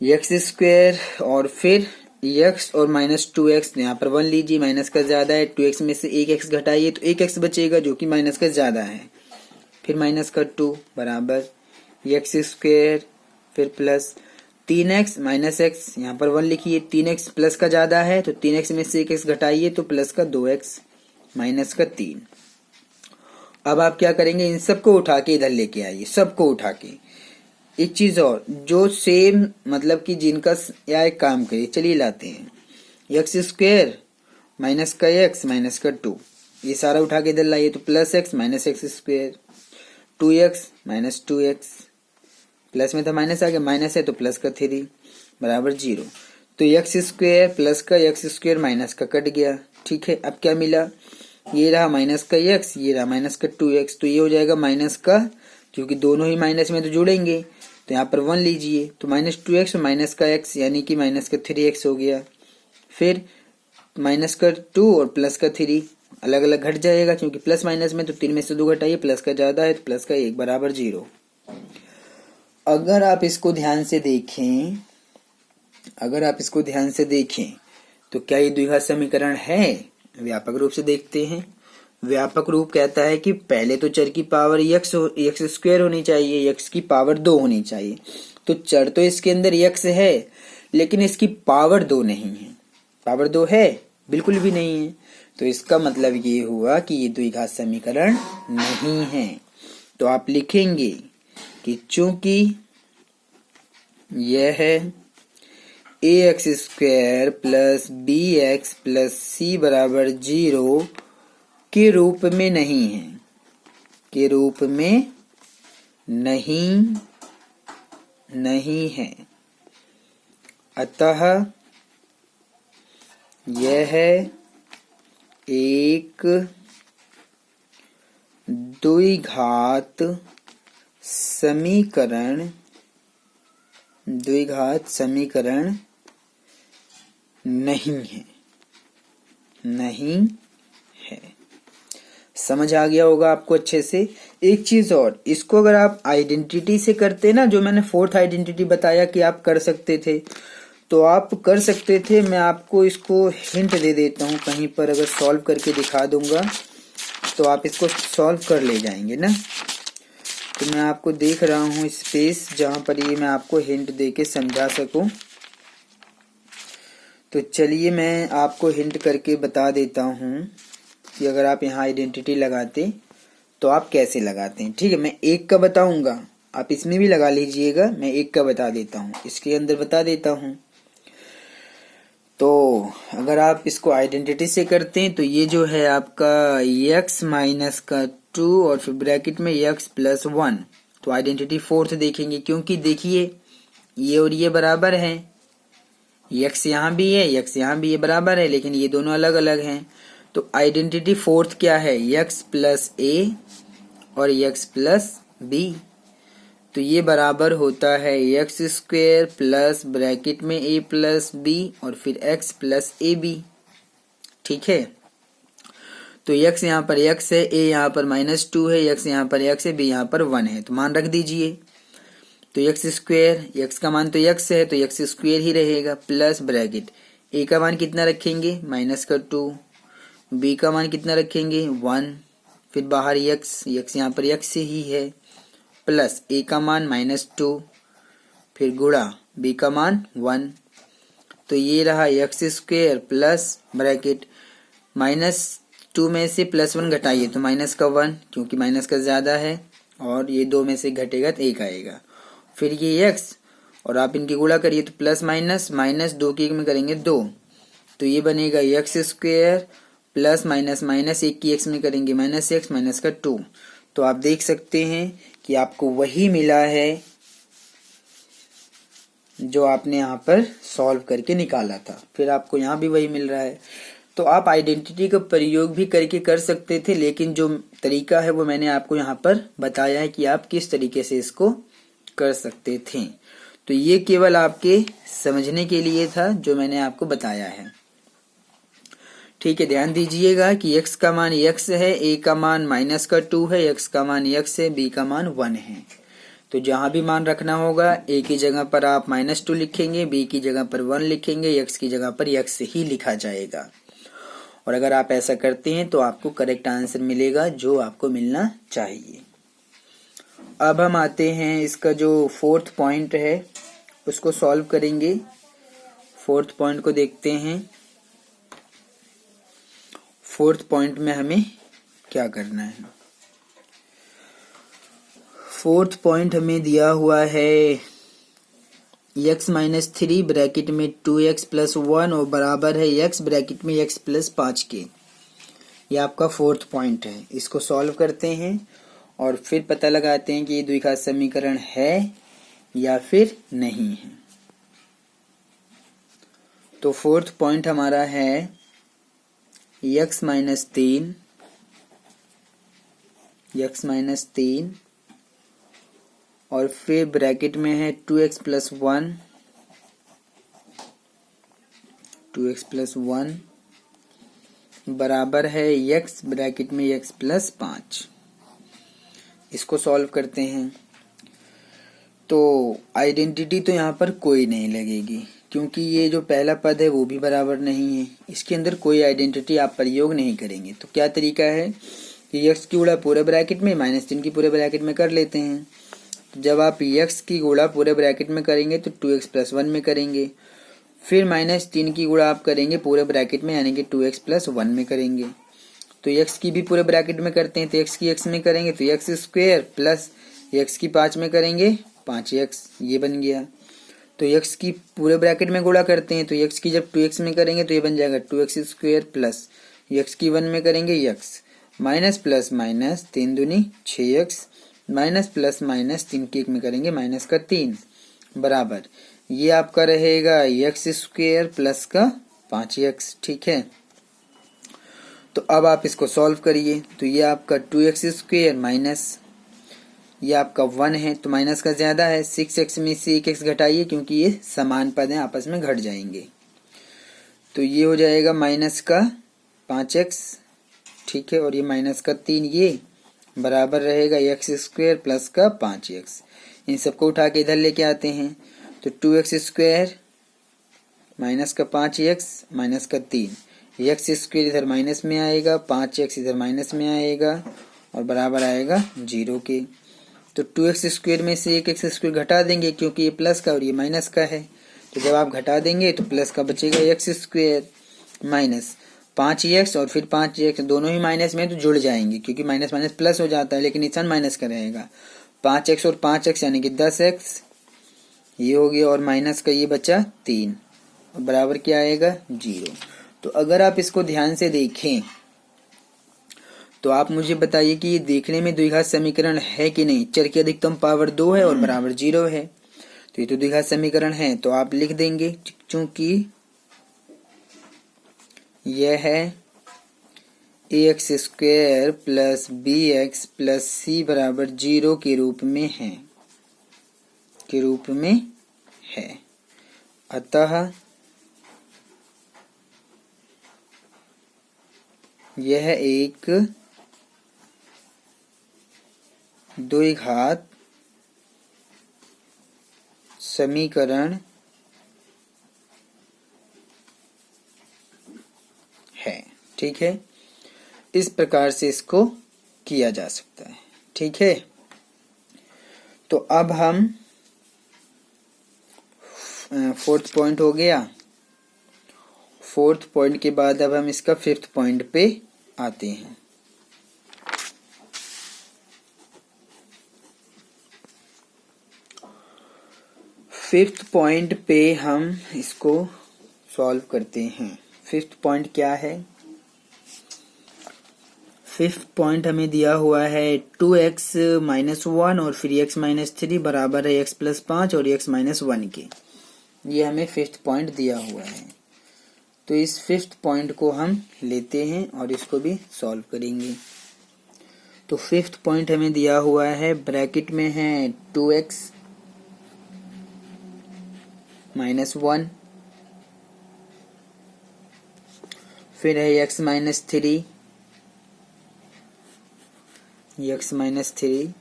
x² और फिर x और -2x। यहाँ पर 1 लीजिए, माइनस का ज्यादा है, 2x में से 1x घटाइए तो 1x बचेगा जो कि माइनस का ज्यादा है। फिर माइनस का 2 बराबर x², फिर प्लस 3x माइनस x, यहाँ पर 1 लिखिए, 3x प्लस का ज्यादा है तो 3x में से 1x घटाइए तो प्लस का 2x माइनस का 3। अब आप क्या करेंगे, इन सबको उठा के इधर लेके आइए, सबको उठा के। एक चीज और, जो सेम मतलब कि जिनका या एक काम करिए, चलिए लाते हैं x² माइनस का x माइनस का 2, ये सारा उठा के इधर लाइए तो plus x minus x², 2x minus 2x, plus में था माइनस आ गया, माइनस है तो प्लस का 3 बराबर 0। तो x² प्लस का x² माइनस का कट गया। ठीक है, अब क्या मिला, ये रहा माइनस का x, ये रहा माइनस का 2x, तो ये हो जाएगा माइनस का, क्योंकि दोनों ही माइनस में तो जुड़ेंगे तो यहाँ पर 1 लीजिए तो -2x और माइनस का x यानी कि माइनस का 3x हो गया। फिर माइनस का 2 और प्लस का 3 अलग अलग घट जाएगा, क्योंकि प्लस माइनस में तो 3 में से 2 घटाइए, प्लस का ज्यादा है तो प्लस का 1 बराबर 0। अगर आप इसको ध्यान से देखें अगर आप इसको ध्यान से देखें तो क्या ये द्विघात समीकरण है? व्यापक रूप से देखते हैं। व्यापक रूप कहता है कि पहले तो चर की पावर यक्स स्क्वायर होनी चाहिए, यक्स की पावर 2 होनी चाहिए। तो चर तो इसके अंदर यक्स है, लेकिन इसकी पावर 2 नहीं है। पावर 2 है? बिल्कुल भी नहीं है। तो इसका मतलब ये हुआ कि ये द्विघात समीकरण नहीं है। तो आप लिखेंगे कि चूंकि यह है a x square plus b x plus c बराबर 0 के रूप में नहीं है, के रूप में नहीं है, अतः यह एक द्विघात समीकरण नहीं है। समझ आ गया होगा आपको अच्छे से। एक चीज और, इसको अगर आप आइडेंटिटी से करते ना, जो मैंने फोर्थ आइडेंटिटी बताया कि आप कर सकते थे, तो आप कर सकते थे। मैं आपको इसको हिंट दे देता हूँ, कहीं पर अगर सॉल्व करके दिखा दूंगा तो आप इसको सॉल्व कर ले जाएंगे ना। तो मैं आपको देख रहा हूँ स्पेस जहां पर ये मैं आपको हिंट दे के समझा सकूं। तो चलिए मैं आपको हिंट करके बता देता हूँ कि अगर आप यहाँ आइडेंटिटी लगाते तो आप कैसे लगाते हैं। ठीक है, मैं 1 का बताऊंगा, आप इसमें भी लगा लीजिएगा। मैं 1 का बता देता हूँ, इसके अंदर बता देता हूँ। तो अगर आप इसको आइडेंटिटी से करते हैं तो ये जो है आपका x माइनस का 2 और फिर ब्रैकेट में x प्लस 1। तो आइडेंटिटी फोर्थ देखेंगे, क्योंकि देखिए ये और ये बराबर हैं, x यहाँ भी है, x यहाँ भी है, बराबर है, लेकिन ये दोनों अलग अलग हैं। तो आइडेंटिटी फोर्थ क्या है? x प्लस a और x प्लस b। तो ये बराबर होता है एक्स स्क्वायर प्लस ब्रैकेट में a प्लस b और फिर x प्लस ए बी। ठीक है, तो x यहाँ पर x है, a यहाँ पर -2 है, x यहाँ पर x है, b यहाँ पर 1 है, तो मान रख दीजिए। तो एक्स स्क्वायर, x का मान तो x है तो x स्क्वायर ही रहेगा, प्लस ब्रैकेट a का मान कितना रखेंगे? -2, b का मान कितना रखेंगे? 1, फिर बाहर x यहाँ पर x ही है, प्लस a का मान -2, फिर गुणा b का मान 1। तो ये रहा एक्स स्क्वायर प्लस ब्रैकेट -2 में से +1 घटाइए तो -1, क्योंकि माइनस का ज्यादा है, और ये 2 में से घटेगा तो 1 आएगा। फिर ये x और आप इनकी गुणा करिए तो प्लस माइनस -2 की 1 में करेंगे 2, तो ये बनेगा एक्स स्क्वायर प्लस माइनस -1 की x में करेंगे -x माइनस का 2। तो आप देख सकते हैं कि आपको वही मिला है जो आपने यहाँ पर सॉल्व करके निकाला था, फिर आपको यहाँ भी वही मिल रहा है। तो आप आइडेंटिटी का प्रयोग भी करके कर सकते थे, लेकिन जो तरीका है वो मैंने आपको यहाँ पर बताया है कि आप किस तरीके से इसको कर सकते थे। तो ये केवल आपके समझने के लिए था जो मैंने आपको बताया है। ठीक है, ध्यान दीजिएगा कि x का मान x है, a का मान -2 है, x का मान x है, b का मान 1 है। तो जहां भी मान रखना होगा a की जगह पर आप -2 लिखेंगे, b की जगह पर 1 लिखेंगे, x की जगह पर x ही लिखा जाएगा। और अगर आप ऐसा करते हैं तो आपको करेक्ट आंसर मिलेगा जो आपको मिलना चाहिए। अब हम आते हैं इसका जो फोर्थ पॉइंट है उसको सॉल्व करेंगे। फोर्थ पॉइंट को देखते हैं। फोर्थ पॉइंट में हमें क्या करना है? फोर्थ पॉइंट हमें दिया हुआ है x-3 ब्रैकेट में 2x प्लस 1 और बराबर है x ब्रैकेट में x प्लस 5 के। ये आपका फोर्थ पॉइंट है। इसको सॉल्व करते हैं और फिर पता लगाते हैं कि ये द्विघात समीकरण है या फिर नहीं है। तो फोर्थ पॉइंट हमारा है x-3 और फिर ब्रैकेट में है 2x प्लस 1 बराबर है x ब्रैकेट में x प्लस 5। इसको सॉल्व करते हैं। तो आइडेंटिटी तो यहाँ पर कोई नहीं लगेगी क्योंकि ये जो पहला पद है वो भी बराबर नहीं है, इसके अंदर कोई आइडेंटिटी आप प्रयोग नहीं करेंगे। तो क्या तरीका है कि x की गुणा पूरे ब्रैकेट में -3 की पूरे ब्रैकेट में कर लेते हैं। तो जब आप x की गुणा पूरे ब्रैकेट में करेंगे तो 2x + 1 में करेंगे, फिर -3 की गुणा आप करेंगे पूरे ब्रैकेट में यानी कि 2x + 1 में करेंगे। तो x की भी पूरे ब्रैकेट में करते हैं तो x की x में करेंगे तो x² प्लस x की 5 में करेंगे 5x, ये बन गया। तो x की पूरे ब्रैकेट में गुणा करते हैं तो x की जब 2x में करेंगे तो ये बन जाएगा 2x² प्लस x की 1 में करेंगे x, माइनस प्लस माइनस 3 दूनी 6x, माइनस प्लस माइनस 3 की 1 में करेंगे -3 बराबर ये आपका रहेगा x² प्लस का 5x। ठीक है, तो अब आप इसको सॉल्व करिए। तो ये आपका 2x² माइनस ये आपका 1 है तो माइनस का ज्यादा है, 6x में से 1x घटाइए क्योंकि ये समान पद हैं आपस में घट जाएंगे। तो ये हो जाएगा माइनस का 5x, ठीक है, और ये माइनस का 3 ये बराबर रहेगा x² प्लस का 5x। इन सबको उठा के इधर लेके आते हैं तो 2x² माइनस का 5x माइनस का 3, x² इधर माइनस में आएगा, 5x इधर माइनस में आएगा और बराबर आएगा 0 के। तो 2x² में से 1x² घटा देंगे क्योंकि ये प्लस का और ये माइनस का है। तो जब आप घटा देंगे तो प्लस का बचेगा x² माइनस 5x और फिर 5x दोनों ही माइनस में तो जुड़ जाएंगे क्योंकि माइनस माइनस प्लस हो जाता है लेकिन निशान माइनस का रहेगा। 5x और 5x यानी कि 10x ये हो गया और माइनस का ये बचा 3 और बराबर क्या आएगा 0। तो अगर आप इसको ध्यान से देखें तो आप मुझे बताइए कि ये देखने में द्विघात समीकरण है कि नहीं। चर की अधिकतम पावर 2 है और बराबर 0 है तो ये तो द्विघात समीकरण है। तो आप लिख देंगे चूंकि यह है ax² plus bx plus c बराबर 0 के रूप में है, अतः यह एक द्विघात समीकरण है। ठीक है, इस प्रकार से इसको किया जा सकता है। ठीक है, तो अब हम 4th पॉइंट हो गया। 4th पॉइंट के बाद अब हम इसका 5th पॉइंट पे आते हैं। फिफ्थ पॉइंट पे हम इसको सॉल्व करते हैं। 5th पॉइंट क्या है? 5th पॉइंट हमें दिया हुआ है 2x - 1 और फिर x - 3 बराबर है x + 5 और x - 1 के। ये हमें 5th पॉइंट दिया हुआ है। तो इस 5th पॉइंट को हम लेते हैं और इसको भी सॉल्व करेंगे। तो 5th पॉइंट हमें दिया हुआ है, ब्रैकेट में है 2x - 1, फिर है x - 3,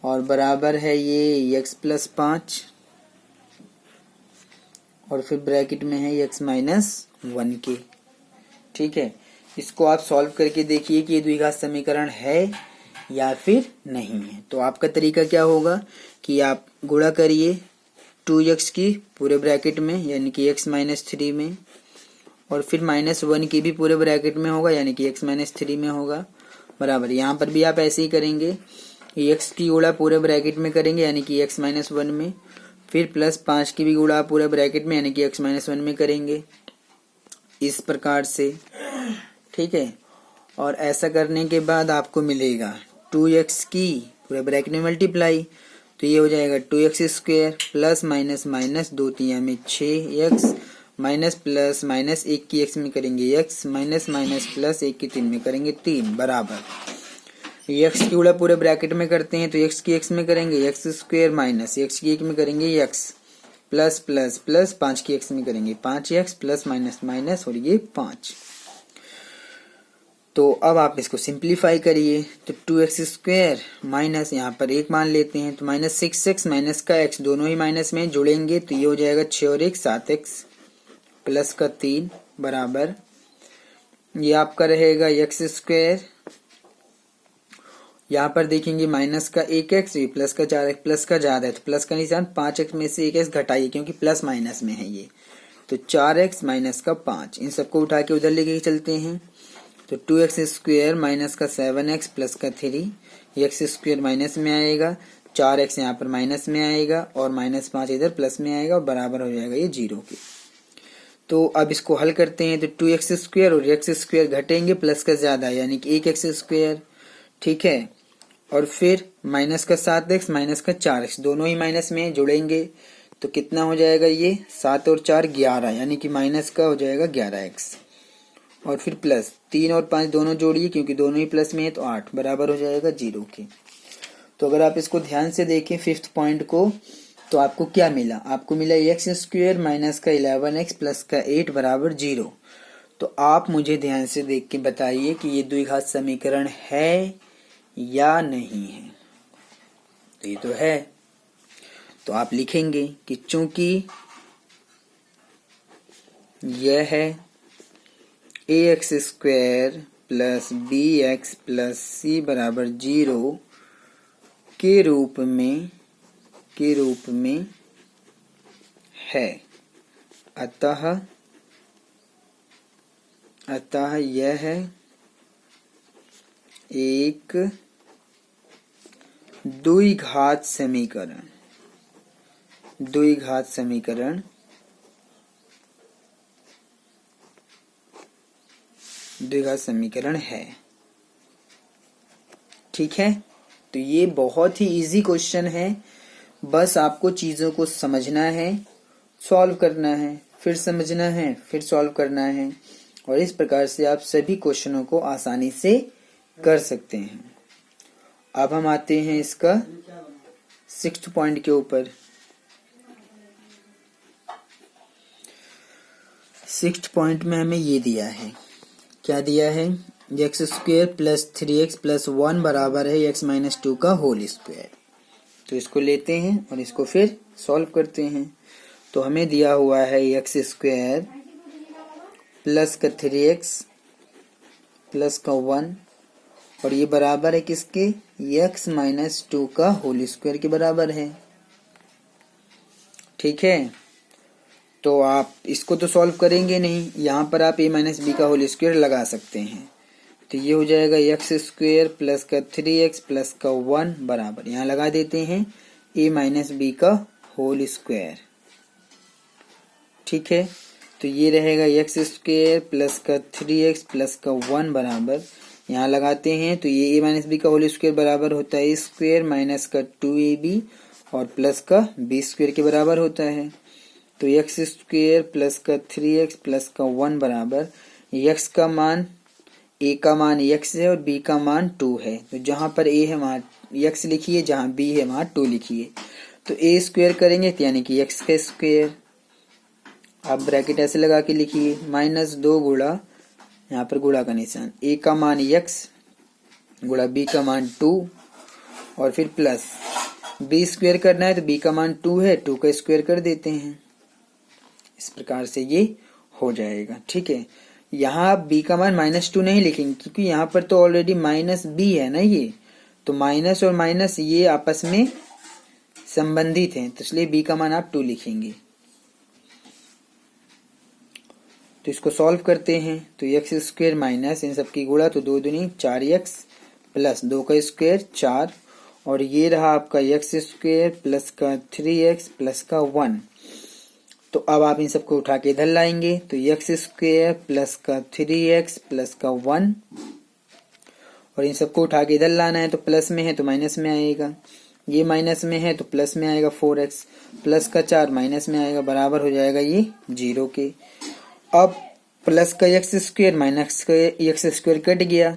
और बराबर है ये x + 5 और फिर ब्रैकेट में है x - 1 के। ठीक है, इसको आप सॉल्व करके देखिए कि ये द्विघात समीकरण है या फिर नहीं है। तो आपका तरीका क्या होगा कि आप गुणा करिए 2x की पूरे ब्रैकेट में यानी कि x - 3 में, और फिर -1 की भी पूरे ब्रैकेट में होगा यानी कि x - 3 में होगा, बराबर। यहाँ पर भी आप ऐसे ही करेंगे, x की गुणा पूरे ब्रैकेट में करेंगे यानी कि x - 1 में, फिर +5 की भी गुणा पूरे ब्रैकेट में यानी कि x - 1 में करेंगे, इस प्रकार से। ठीक है, और ऐसा करने के बाद आपको मिलेगा 2x की पूरे ब्रैकेट में मल्टीप्लाई, तो ये हो जाएगा 2x² प्लस माइनस माइनस 2 3 में 6x माइनस प्लस माइनस 1 की x में करेंगे x माइनस माइनस प्लस 1 की 3 में करेंगे 3 बराबर x की गुणा पूरे ब्रैकेट में करते हैं तो x की x में करेंगे x² माइनस x की 1 में करेंगे x प्लस प्लस प्लस 5 की x में करेंगे 5x प्लस माइनस माइनस और ये 5। तो अब आप इसको सिंप्लीफाई करिए, तो 2x स्क्वायर माइनस यहाँ पर 1 मान लेते हैं, तो माइनस 6x माइनस का x दोनों ही माइनस में जुड़ेंगे, तो ये हो जाएगा 6 और 1 7x प्लस का 3 बराबर ये आपका रहेगा x स्क्वायर, यहाँ पर देखेंगे माइनस का 1x प्लस का 4x प्लस का ज़्यादा है तो प्लस का निशान 5x में से 1x घटाइए क्योंकि प्लस माइनस में है ये, तो 4x माइनस का 5 इन सबको उठा के उधर लेके चलते हैं, तो 2x स्क्वायर माइनस का 7x प्लस का 3 x स्क्वायर माइनस में आएगा, 4x यहाँ पर माइनस में आएगा और माइनस 5 इधर प्लस में आएगा और बराबर हो जाएगा ये 0 के। तो अब इसको हल करते हैं, तो 2x स्क्वायर और x स्क्वायर घटेंगे प्लस का ज़्यादा यानी कि 1x स्क्वायर, ठीक है, और फिर माइनस का 7x माइनस का 4x दोनों ही माइनस में जुड़ेंगे, तो कितना हो जाएगा ये 7 और 4 11 यानी कि माइनस का हो जाएगा 11x, और फिर प्लस 3 और 5 दोनों जोड़िए क्योंकि दोनों ही प्लस में है तो 8 बराबर हो जाएगा 0 के। तो अगर आप इसको ध्यान से देखें 5th पॉइंट को, तो आपको क्या मिला, आपको मिला x स्क्वायर माइनस का 11x प्लस का 8 बराबर 0। तो आप मुझे ध्यान से देख के बताइए कि ये द्विघात समीकरण है या नहीं है। तो ये तो है, तो आप लिखेंगे कि चूंकि यह है ax square plus bx plus c बराबर 0 के रूप में है, अतः यह है एक द्विघात समीकरण है, ठीक है। तो ये बहुत ही इजी क्वेश्चन है, बस आपको चीज़ों को समझना है, सॉल्व करना है, फिर समझना है, फिर सॉल्व करना है, और इस प्रकार से आप सभी क्वेश्चनों को आसानी से कर सकते हैं। अब हम आते हैं इसका 6th पॉइंट के ऊपर। 6th पॉइंट में हमें ये दिया है, क्या दिया है, x square plus 3x plus 1 बराबर है x माइनस 2 का होल स्क्वायर। तो इसको लेते हैं और इसको फिर सॉल्व करते हैं। तो हमें दिया हुआ है x स्क्वायर प्लस का 3x प्लस का 1 और ये बराबर है किसके, x माइनस 2 का होल स्क्वायर के बराबर है, ठीक है। तो आप इसको तो सॉल्व करेंगे नहीं, यहाँ पर आप a माइनस बी का होल स्क्वायर लगा सकते हैं, तो ये हो जाएगा x स्क्वायर प्लस का 3x प्लस का 1 बराबर, यहाँ लगा देते हैं a माइनस बी का होल स्क्वायर, ठीक है। तो ये रहेगा x स्क्वायर प्लस का 3x प्लस का 1 बराबर, यहाँ लगाते हैं तो ये a माइनस बी का होल स्क्वायर बराबर होता है स्क्वायर माइनस का 2ab और प्लस का b स्क्वायर के बराबर होता है। तो x स्क्वायर प्लस का 3x प्लस का 1 बराबर, x का मान a का मान x है और b का मान 2 है, तो जहाँ पर a है वहाँ x लिखिए, जहाँ b है वहाँ 2 लिखिए। तो a स्क्वायर करेंगे तो यानी कि x का स्क्वायर, आप ब्रैकेट ऐसे लगा के लिखिए, माइनस 2 गुणा, यहाँ पर गुणा का निशान, a का मान x गुणा b का मान 2 और फिर प्लस b स्क्वायर करना है तो b का मान 2 है, 2 का स्क्वायर कर देते हैं, इस प्रकार से ये हो जाएगा, ठीक है। यहाँ आप b का मान -2 नहीं लिखेंगे क्योंकि यहाँ पर तो ऑलरेडी माइनस b है ना, ये तो माइनस और माइनस ये आपस में संबंधित हैं, तो इसलिए b का मान आप 2 लिखेंगे। तो इसको सॉल्व करते हैं, तो x स्क्वायर माइनस इन सबकी गुणा, तो 2 दूनी 4x प्लस 2 का स्क्वायर 4 और ये रहा आपका x स्क्वायर प्लस का 3x प्लस का 1। तो अब आप इन सबको उठा के इधर लाएंगे, तो x स्क्वायर प्लस का 3x प्लस का 1 और इन सबको उठा के इधर लाना है, तो प्लस में है तो माइनस में आएगा, ये माइनस में है तो प्लस में आएगा 4x प्लस का 4 माइनस में आएगा, बराबर हो जाएगा ये 0 के। अब प्लस का x स्क्वायर माइनस का x स्क्वायर कट गया,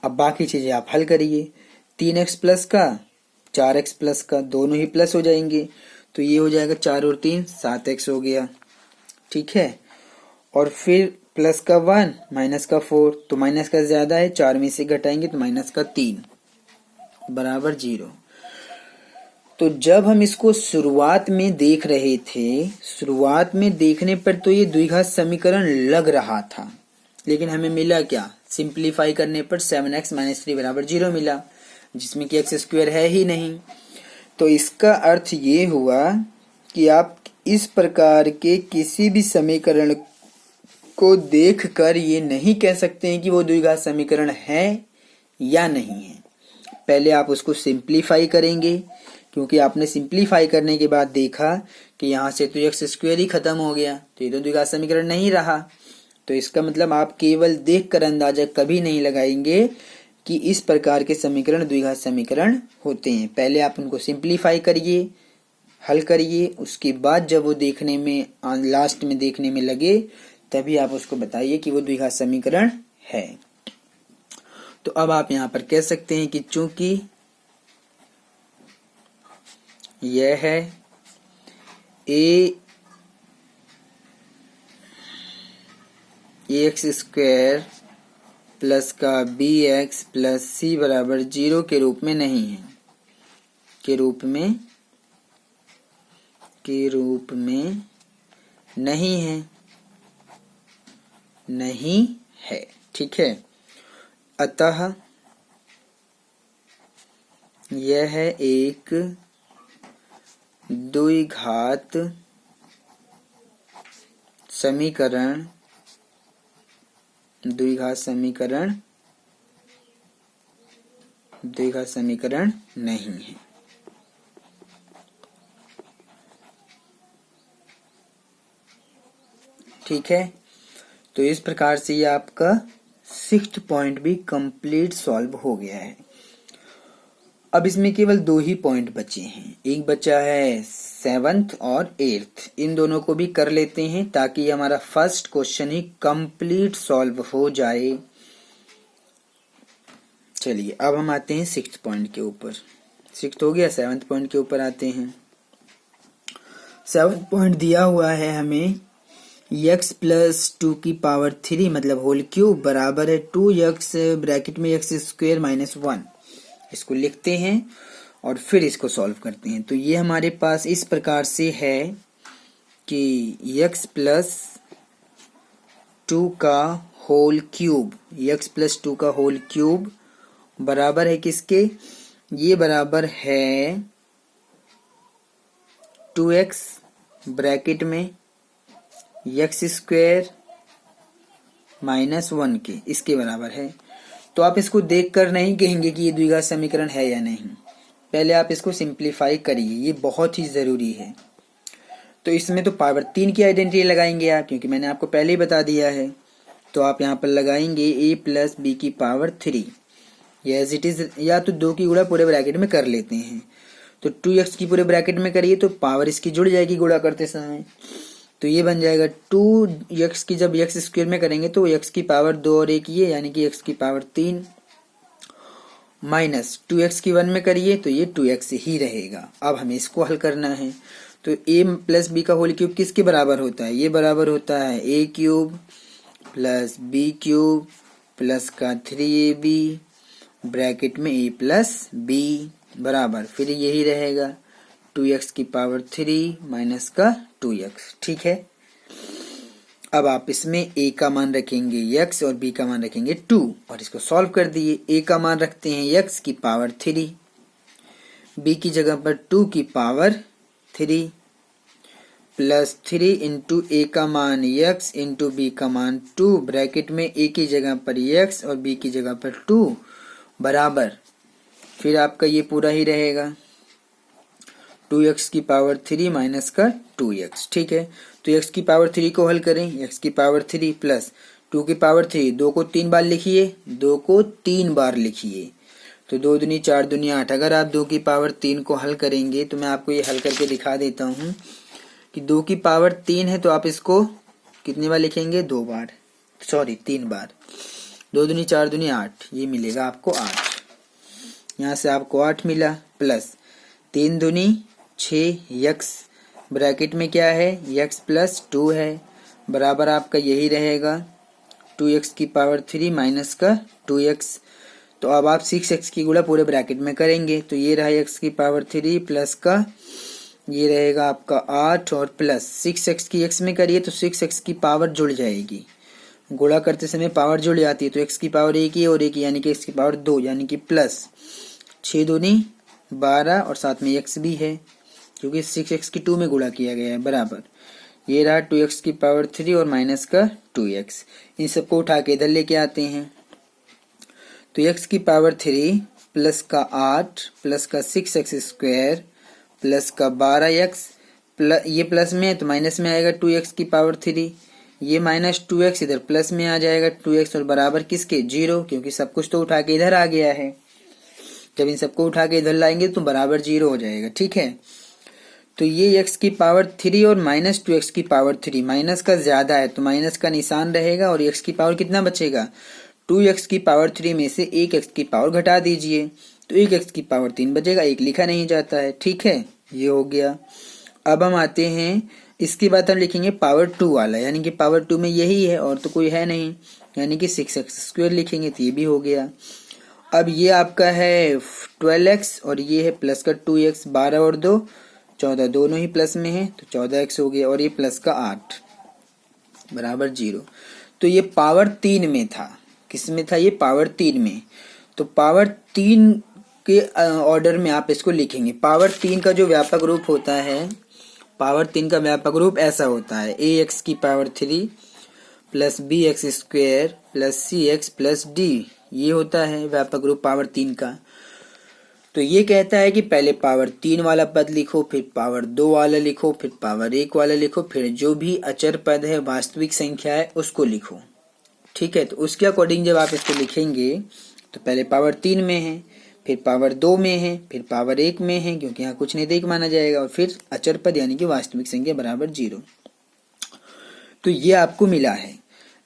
अब बाकी चीजें आप हल करिए, 3x प्लस का 4x प्लस का दोनों ही प्लस हो जाएंगे, तो ये हो जाएगा 4 और 3 7x हो गया, ठीक है। और फिर प्लस का 1 माइनस का 4, तो माइनस का ज्यादा है, 4 में से घटाएंगे तो माइनस का 3 बराबर 0। तो जब हम इसको शुरुआत में देख रहे थे, शुरुआत में देखने पर तो ये द्विघात समीकरण लग रहा था, लेकिन हमें मिला क्या, सिंप्लीफाई करने पर 7x - 3 बराबर 0 मिला, जिसमें कि x स्क्वायर है ही नहीं। तो इसका अर्थ ये हुआ कि आप इस प्रकार के किसी भी समीकरण को देखकर ये नहीं कह सकते हैं कि वो द्विघात समीकरण है या नहीं है। पहले आप उसको सिंप्लीफाई करेंगे, क्योंकि आपने सिंप्लीफाई करने के बाद देखा कि यहाँ से तो एक्स स्क्वायर ही खत्म हो गया, तो ये तो द्विघात समीकरण नहीं रहा। तो इसका मतलब आप केवल देखकर अंदाजा कभी नहीं लगाएंगे कि इस प्रकार के समीकरण द्विघात समीकरण होते हैं। पहले आप उनको सिंप्लीफाई करिए, हल करिए, उसके बाद जब वो देखने में लास्ट में देखने में लगे तभी आप उसको बताइए कि वो द्विघात समीकरण है। तो अब आप यहाँ पर कह सकते हैं कि चूंकि यह है एक्स स्क्वायर प्लस का बी एक्स प्लस सी बराबर 0 के रूप में नहीं है, के रूप में नहीं है, ठीक है। अतः यह एक द्विघात समीकरण नहीं है। ठीक है, तो इस प्रकार से ये आपका 6th पॉइंट भी कंप्लीट सॉल्व हो गया है। अब इसमें केवल 2 ही पॉइंट बचे हैं, एक बचा है 7th और 8th। इन दोनों को भी कर लेते हैं ताकि हमारा फर्स्ट क्वेश्चन ही कंप्लीट सॉल्व हो जाए। चलिए अब हम आते हैं 6th पॉइंट के ऊपर। 6th हो गया, 7th पॉइंट के ऊपर आते हैं। 7th पॉइंट दिया हुआ है हमें x प्लस 2 की पावर 3 मतलब होल क्यूब बराबर है 2x ब्रैकेट में x स्क्वायर माइनस 1। इसको लिखते हैं और फिर इसको सॉल्व करते हैं। तो ये हमारे पास इस प्रकार से है कि x प्लस 2 का होल क्यूब बराबर है किसके, ये बराबर है 2x ब्रैकेट में x स्क्वायर माइनस 1 के, इसके बराबर है। तो आप इसको देखकर नहीं कहेंगे कि ये द्विघात समीकरण है या नहीं, पहले आप इसको सिंप्लीफाई करिए, ये बहुत ही जरूरी है। तो इसमें तो पावर 3 की आइडेंटिटी लगाएंगे आप, क्योंकि मैंने आपको पहले ही बता दिया है। तो आप यहाँ पर लगाएंगे a प्लस बी की पावर 3, एज इट इज, या तो 2 की गुणा पूरे ब्रैकेट में कर लेते हैं। तो 2x की पूरे ब्रैकेट में करिए तो पावर इसकी जुड़ जाएगी गुणा करते समय, तो ये बन जाएगा 2x की जब x स्क्वायर में करेंगे तो x की पावर 2 और 1 ये, यानी कि x की पावर 3 माइनस 2x की 1 में करिए तो ये 2x ही रहेगा। अब हमें इसको हल करना है। तो a प्लस बी का होल क्यूब किसके बराबर होता है, ये बराबर होता है a cube plus b cube plus का 3ab ब्रैकेट में a प्लस b बराबर, फिर यही रहेगा 2x की पावर 3 माइनस का 2x। ठीक है, अब आप इसमें a का मान रखेंगे x और b का मान रखेंगे 2 और इसको सॉल्व कर दिए। a का मान रखते हैं x की पावर 3, b की जगह पर 2 की पावर 3 प्लस 3 इंटू a का मान x इंटू b का मान 2 ब्रैकेट में a की जगह पर x और b की जगह पर 2 बराबर, फिर आपका ये पूरा ही रहेगा 2x की पावर 3 माइनस का 2x। ठीक है, तो x की पावर 3 को हल करें, x की पावर 3 प्लस 2 की पावर 3, 2 को 3 बार लिखिए, 2 को 3 बार लिखिए, तो 2 दूनी 4 दूनी 8। अगर आप 2 की पावर 3 को हल करेंगे तो मैं आपको ये हल करके दिखा देता हूँ कि 2 की पावर 3 है तो आप इसको कितनी बार लिखेंगे, 2 बार, सॉरी 3 बार। 2 दूनी 4 दूनी 8, ये मिलेगा आपको 8, यहाँ से आपको 8 मिला, प्लस 3 दूनी 6 x ब्रैकेट में क्या है x प्लस 2 है, बराबर आपका यही रहेगा 2x की पावर 3 माइनस का 2x। तो अब आप 6x की गुणा पूरे ब्रैकेट में करेंगे, तो ये रहा x की पावर 3 प्लस का ये रहेगा आपका 8 और प्लस 6x की x में करिए तो 6x की पावर जुड़ जाएगी। गुणा करते समय पावर जुड़ जाती है, तो x की पावर 1 ही और 1 यानी कि x की पावर 2 यानी कि प्लस 6 दूनी 12 और साथ में x भी है क्योंकि 6x की 2 में गुणा किया गया है बराबर। ये रहा 2x की पावर 3 और माइनस का 2x। इन सबको उठा के इधर लेके आते हैं, तो x की पावर 3 प्लस का 8 प्लस का 6x स्क्वायर प्लस का 12x ये प्लस में है तो माइनस में आएगा 2x की पावर 3, ये माइनस 2x इधर प्लस में आ जाएगा 2x और बराबर किसके 0, क्योंकि सब कुछ तो उठा के इधर आ गया है। जब इन सबको उठा के इधर लाएंगे तो बराबर 0 हो जाएगा। ठीक है, तो ये x की पावर 3 और माइनस 2x की पावर 3, माइनस का ज्यादा है तो माइनस का निशान रहेगा और x की पावर कितना बचेगा 2x की पावर 3 में से 1x की पावर घटा दीजिए तो 1x की पावर 3 बचेगा, 1 लिखा नहीं जाता है। ठीक है, ये हो गया। अब हम आते हैं, इसके बाद हम लिखेंगे पावर 2 वाला, यानी कि पावर 2 में यही है और तो कोई है नहीं, यानी कि 6x स्क्वायर लिखेंगे तो ये भी हो गया। अब ये आपका है 12x और ये है प्लस का 2x, 12 और 2 14, दोनों ही प्लस में है तो 14x हो गया और ये प्लस का 8 बराबर 0। तो ये पावर 3 में था, किस में था ये पावर 3 में, तो पावर 3 के ऑर्डर में आप इसको लिखेंगे। पावर 3 का जो व्यापक रूप होता है, पावर 3 का व्यापक रूप ऐसा होता है ax की power 3 plus bx square plus cx plus d, ये होता है व्यापक रूप पावर 3 का। तो ये कहता है कि पहले पावर 3 वाला पद लिखो, फिर पावर 2 वाला लिखो, फिर पावर 1 वाला लिखो, फिर जो भी अचर पद है वास्तविक संख्या है उसको लिखो। ठीक है, तो उसके अकॉर्डिंग जब आप इसको लिखेंगे तो पहले पावर 3 में है, फिर पावर 2 में है, फिर पावर 1 में है क्योंकि यहाँ कुछ नहीं देख माना जाएगा, और फिर अचर पद यानी कि वास्तविक संख्या बराबर 0। तो ये आपको मिला है।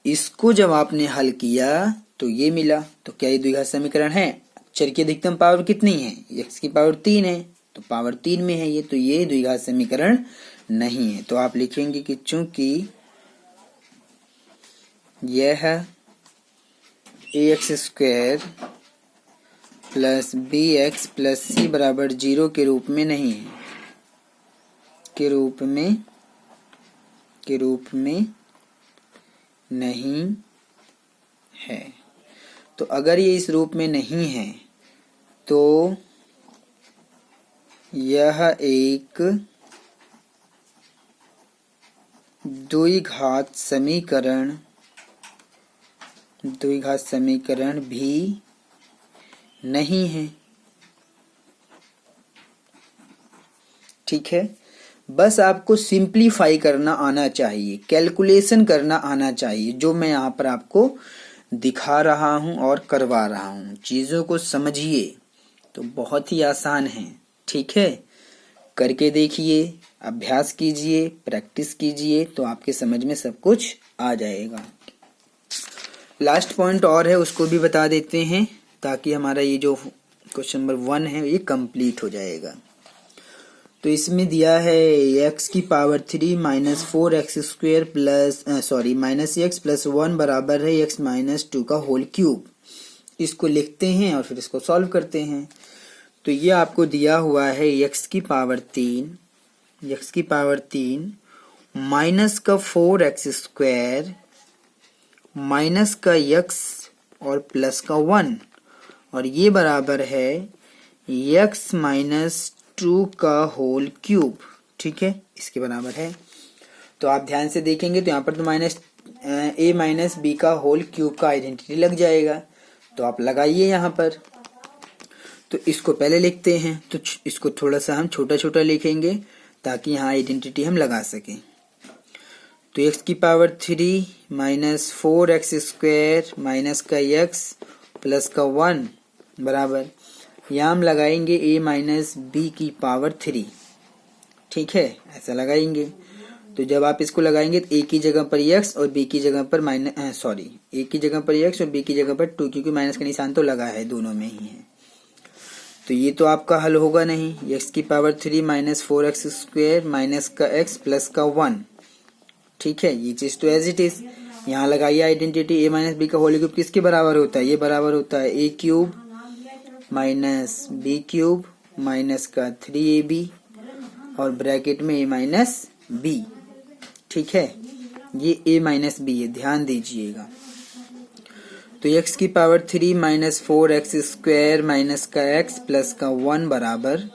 इसको जब आपने हल किया तो ये मिला, तो क्या ये द्विघात समीकरण है। चर की अधिकतम पावर कितनी है, x की पावर 3 है तो पावर 3 में है ये, तो ये द्विघात समीकरण नहीं है। तो आप लिखेंगे कि चूंकि यह ax square plus bx plus c बराबर 0 के रूप में नहीं है, के रूप में नहीं है। तो अगर ये इस रूप में नहीं है तो यह एक द्विघात समीकरण भी नहीं है। ठीक है, बस आपको सिंप्लीफाई करना आना चाहिए, कैलकुलेशन करना आना चाहिए, जो मैं यहाँ पर आपको दिखा रहा हूँ और करवा रहा हूँ। चीज़ों को समझिए, तो बहुत ही आसान है। ठीक है, करके देखिए, अभ्यास कीजिए, प्रैक्टिस कीजिए, तो आपके समझ में सब कुछ आ जाएगा। लास्ट पॉइंट और है, उसको भी बता देते हैं ताकि हमारा ये जो क्वेश्चन नंबर 1 है ये कंप्लीट हो जाएगा। तो इसमें दिया है x की power 3 minus 4x square plus minus x plus 1 बराबर है x माइनस 2 का होल क्यूब। इसको लिखते हैं और फिर इसको सॉल्व करते हैं। तो ये आपको दिया हुआ है x की पावर 3 माइनस का 4x स्क्वायर माइनस का x और प्लस का 1, और ये बराबर है x माइनस 2 का होल क्यूब। ठीक है, इसके बराबर है। तो आप ध्यान से देखेंगे तो यहाँ पर तो a माइनस बी का होल क्यूब का आइडेंटिटी लग जाएगा, तो आप लगाइए यहाँ पर। तो इसको पहले लिखते हैं, तो इसको थोड़ा सा हम छोटा छोटा लिखेंगे ताकि यहाँ आइडेंटिटी हम लगा सकें। तो x की power 3 minus 4x square minus का x प्लस का 1 बराबर, यहाँ हम लगाएंगे a माइनस बी की पावर 3। ठीक है, ऐसा लगाएंगे। तो जब आप इसको लगाएंगे तो a की जगह पर x और b की जगह पर a की जगह पर x और b की जगह पर 2, क्योंकि माइनस का निशान तो लगा है, दोनों में ही है। तो ये तो आपका हल होगा नहीं। x की power 3 minus 4x square minus का x प्लस का 1। ठीक है, ये चीज तो एज इट इज। यहाँ लगाइए आइडेंटिटी, ए माइनस बी का होल क्यूब किसके बराबर होता है, ये बराबर होता है a cube minus B cube minus का 3ab और ब्रैकेट में ए माइनस बी। ठीक है, ये ए माइनस बी है, ध्यान दीजिएगा। तो x की power 3 minus 4x square minus का x प्लस का 1 बराबर,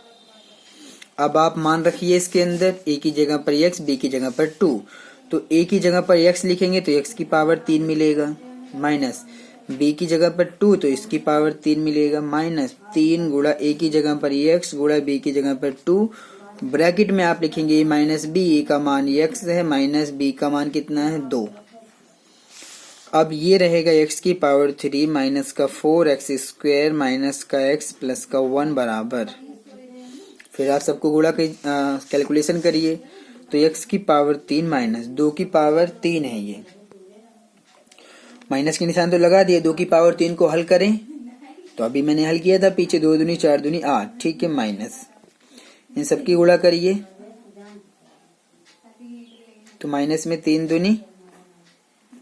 अब आप मान रखिए इसके अंदर a की जगह पर x, b की जगह पर 2, तो a की जगह पर x लिखेंगे तो x की पावर 3 मिलेगा, माइनस b की जगह पर 2 तो इसकी पावर 3 मिलेगा, माइनस 3 गुणा a की जगह पर x गुणा b की जगह पर 2, ब्रैकेट में आप लिखेंगे a माइनस बी, a का मान x है, माइनस b का मान कितना है 2। अब ये रहेगा x की पावर 3 माइनस का 4x स्क्वायर माइनस का x प्लस का 1 बराबर, फिर आप सबको गुणा कैलकुलेशन करिए तो x की पावर 3 माइनस 2 की पावर 3 है, ये माइनस के निशान तो लगा दिए, 2 की पावर 3 को हल करें तो अभी मैंने हल किया था पीछे, 2 दूनी 4 दूनी 8, ठीक है, माइनस इन सबकी गुणा करिए तो माइनस में 3 दूनी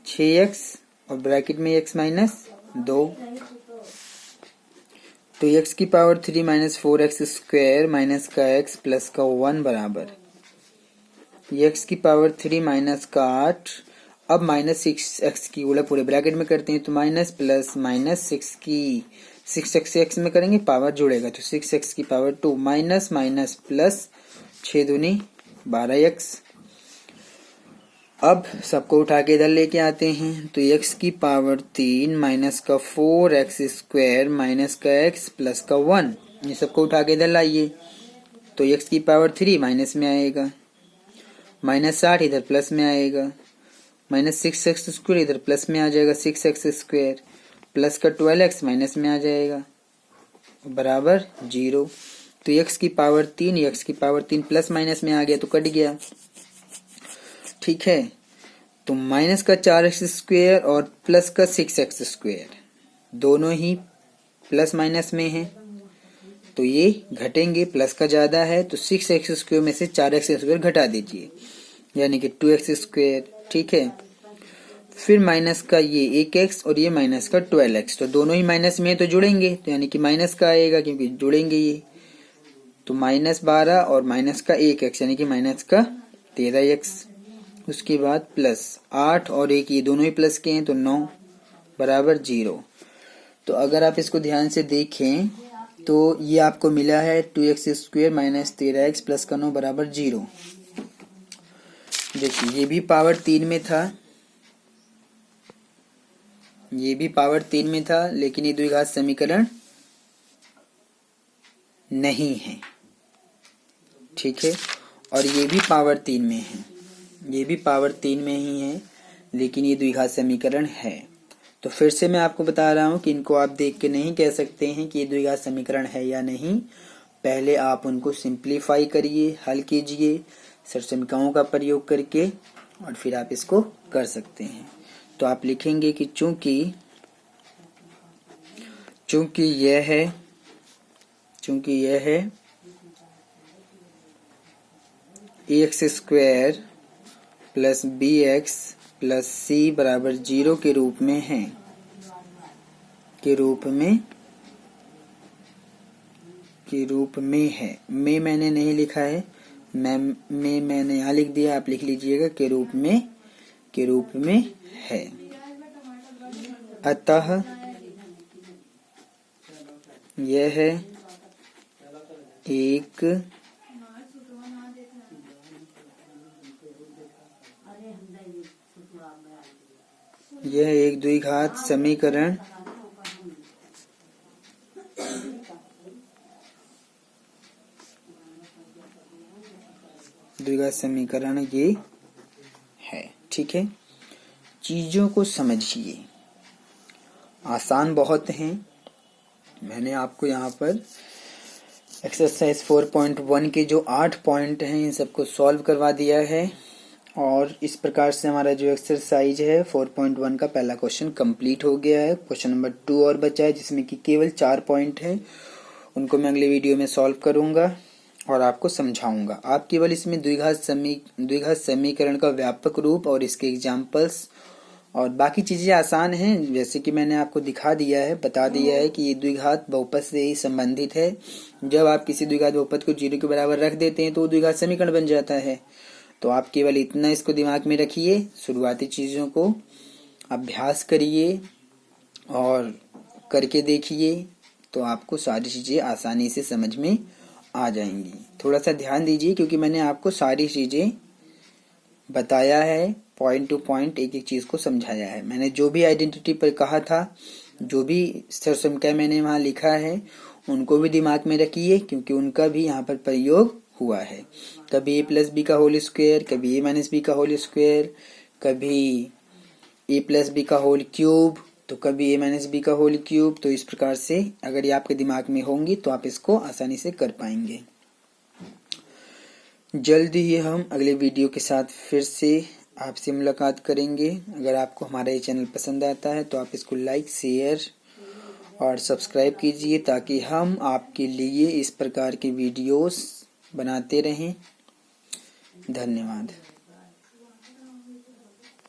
6x और ब्रैकेट में x माइनस 2, तो x की power 3 minus 4x square minus का x प्लस का 1 बराबर, x की पावर 3 माइनस का 8, अब माइनस 6x की गुणा पूरे ब्रैकेट में करते हैं तो माइनस प्लस माइनस 6 की 6x x में करेंगे पावर जुड़ेगा तो 6x की पावर 2 माइनस माइनस प्लस 6 दूनी 12x। अब सबको उठा के इधर लेके आते हैं तो x की पावर 3 माइनस का 4x स्क्वायर माइनस का x प्लस का 1, ये सबको उठा के इधर लाइए तो x की पावर 3 माइनस में आएगा, माइनस 60 इधर प्लस में आएगा, माइनस 6x स्क्वायर इधर प्लस में आ जाएगा 6x स्क्वायर प्लस का 12x माइनस में आ जाएगा बराबर 0। तो x की पावर 3, x की पावर 3 प्लस माइनस में आ गया तो कट गया, ठीक है। तो माइनस का 4x स्क्वायर और प्लस का 6x स्क्वायर दोनों ही प्लस माइनस में है तो ये घटेंगे, प्लस का ज्यादा है तो 6x स्क्वायर में से 4x स्क्वायर घटा दीजिए यानी कि 2x स्क्वायर, ठीक है। फिर माइनस का ये 1x और ये माइनस का 12x, तो दोनों ही माइनस में है तो जुड़ेंगे तो यानी कि माइनस का आएगा क्योंकि जुड़ेंगे ये, तो माइनस 12 और माइनस का 1x यानी कि माइनस का 13x, उसके बाद प्लस 8 और 1 ये दोनों ही प्लस के हैं तो 9 बराबर 0। तो अगर आप इसको ध्यान से देखें तो ये आपको मिला है 2x square minus 13x plus का 9 बराबर 0। देखिए ये भी पावर 3 में था, ये भी पावर 3 में था, लेकिन ये द्विघात समीकरण नहीं है, ठीक है। और ये भी पावर 3 में है, ये भी पावर 3 में ही है, लेकिन ये द्विघात समीकरण है। तो फिर से मैं आपको बता रहा हूं कि इनको आप देख के नहीं कह सकते हैं कि ये द्विघात समीकरण है या नहीं, पहले आप उनको सिंप्लीफाई करिए, हल कीजिए सरसमीकाओं का प्रयोग करके और फिर आप इसको कर सकते हैं। तो आप लिखेंगे कि चूंकि यह है ax square plus bx plus c बराबर 0 के रूप में है, में मैंने नहीं लिखा है, मैंने यहाँ लिख दिया, आप लिख लीजिएगा के रूप में है। अतः यह एक द्विघात समीकरण ये है, ठीक है। चीजों को समझिए, आसान बहुत हैं। मैंने आपको यहाँ पर एक्सरसाइज 4.1 के जो 8 पॉइंट हैं इन सबको सॉल्व करवा दिया है और इस प्रकार से हमारा जो एक्सरसाइज है 4.1 का पहला क्वेश्चन कंप्लीट हो गया है। क्वेश्चन नंबर 2 और बचा है जिसमें कि केवल 4 पॉइंट है, उनको मैं अगले वीडियो में सॉल्व करूंगा और आपको समझाऊंगा। आप केवल इसमें द्विघात समीकरण का व्यापक रूप और इसके एग्जाम्पल्स और बाकी चीज़ें आसान हैं, जैसे कि मैंने आपको दिखा दिया है, बता दिया है कि ये द्विघात बहुपद से ही संबंधित है। जब आप किसी द्विघात बहुपद को 0 के बराबर रख देते हैं तो वो द्विघात समीकरण बन जाता है। तो आप केवल इतना इसको दिमाग में रखिए, शुरुआती चीज़ों को अभ्यास करिए और करके देखिए, तो आपको सारी चीज़ें आसानी से समझ में आ जाएंगी। थोड़ा सा ध्यान दीजिए क्योंकि मैंने आपको सारी चीज़ें बताया है, पॉइंट टू पॉइंट एक एक चीज़ को समझाया है। मैंने जो भी आइडेंटिटी पर कहा था, जो भी सरसमकय मैंने वहाँ लिखा है, उनको भी दिमाग में रखिए क्योंकि उनका भी यहाँ पर प्रयोग हुआ है। कभी a प्लस बी का होल स्क्वायर, कभी a माइनस बी का होल स्क्वायर, कभी a प्लस बी का होल क्यूब, तो कभी a माइनस बी का होल क्यूब। तो इस प्रकार से अगर ये आपके दिमाग में होंगी तो आप इसको आसानी से कर पाएंगे। जल्द ही हम अगले वीडियो के साथ फिर से आपसे मुलाकात करेंगे। अगर आपको हमारा ये चैनल पसंद आता है तो आप इसको लाइक, शेयर और सब्सक्राइब कीजिए ताकि हम आपके लिए इस प्रकार के वीडियोस बनाते रहें। धन्यवाद।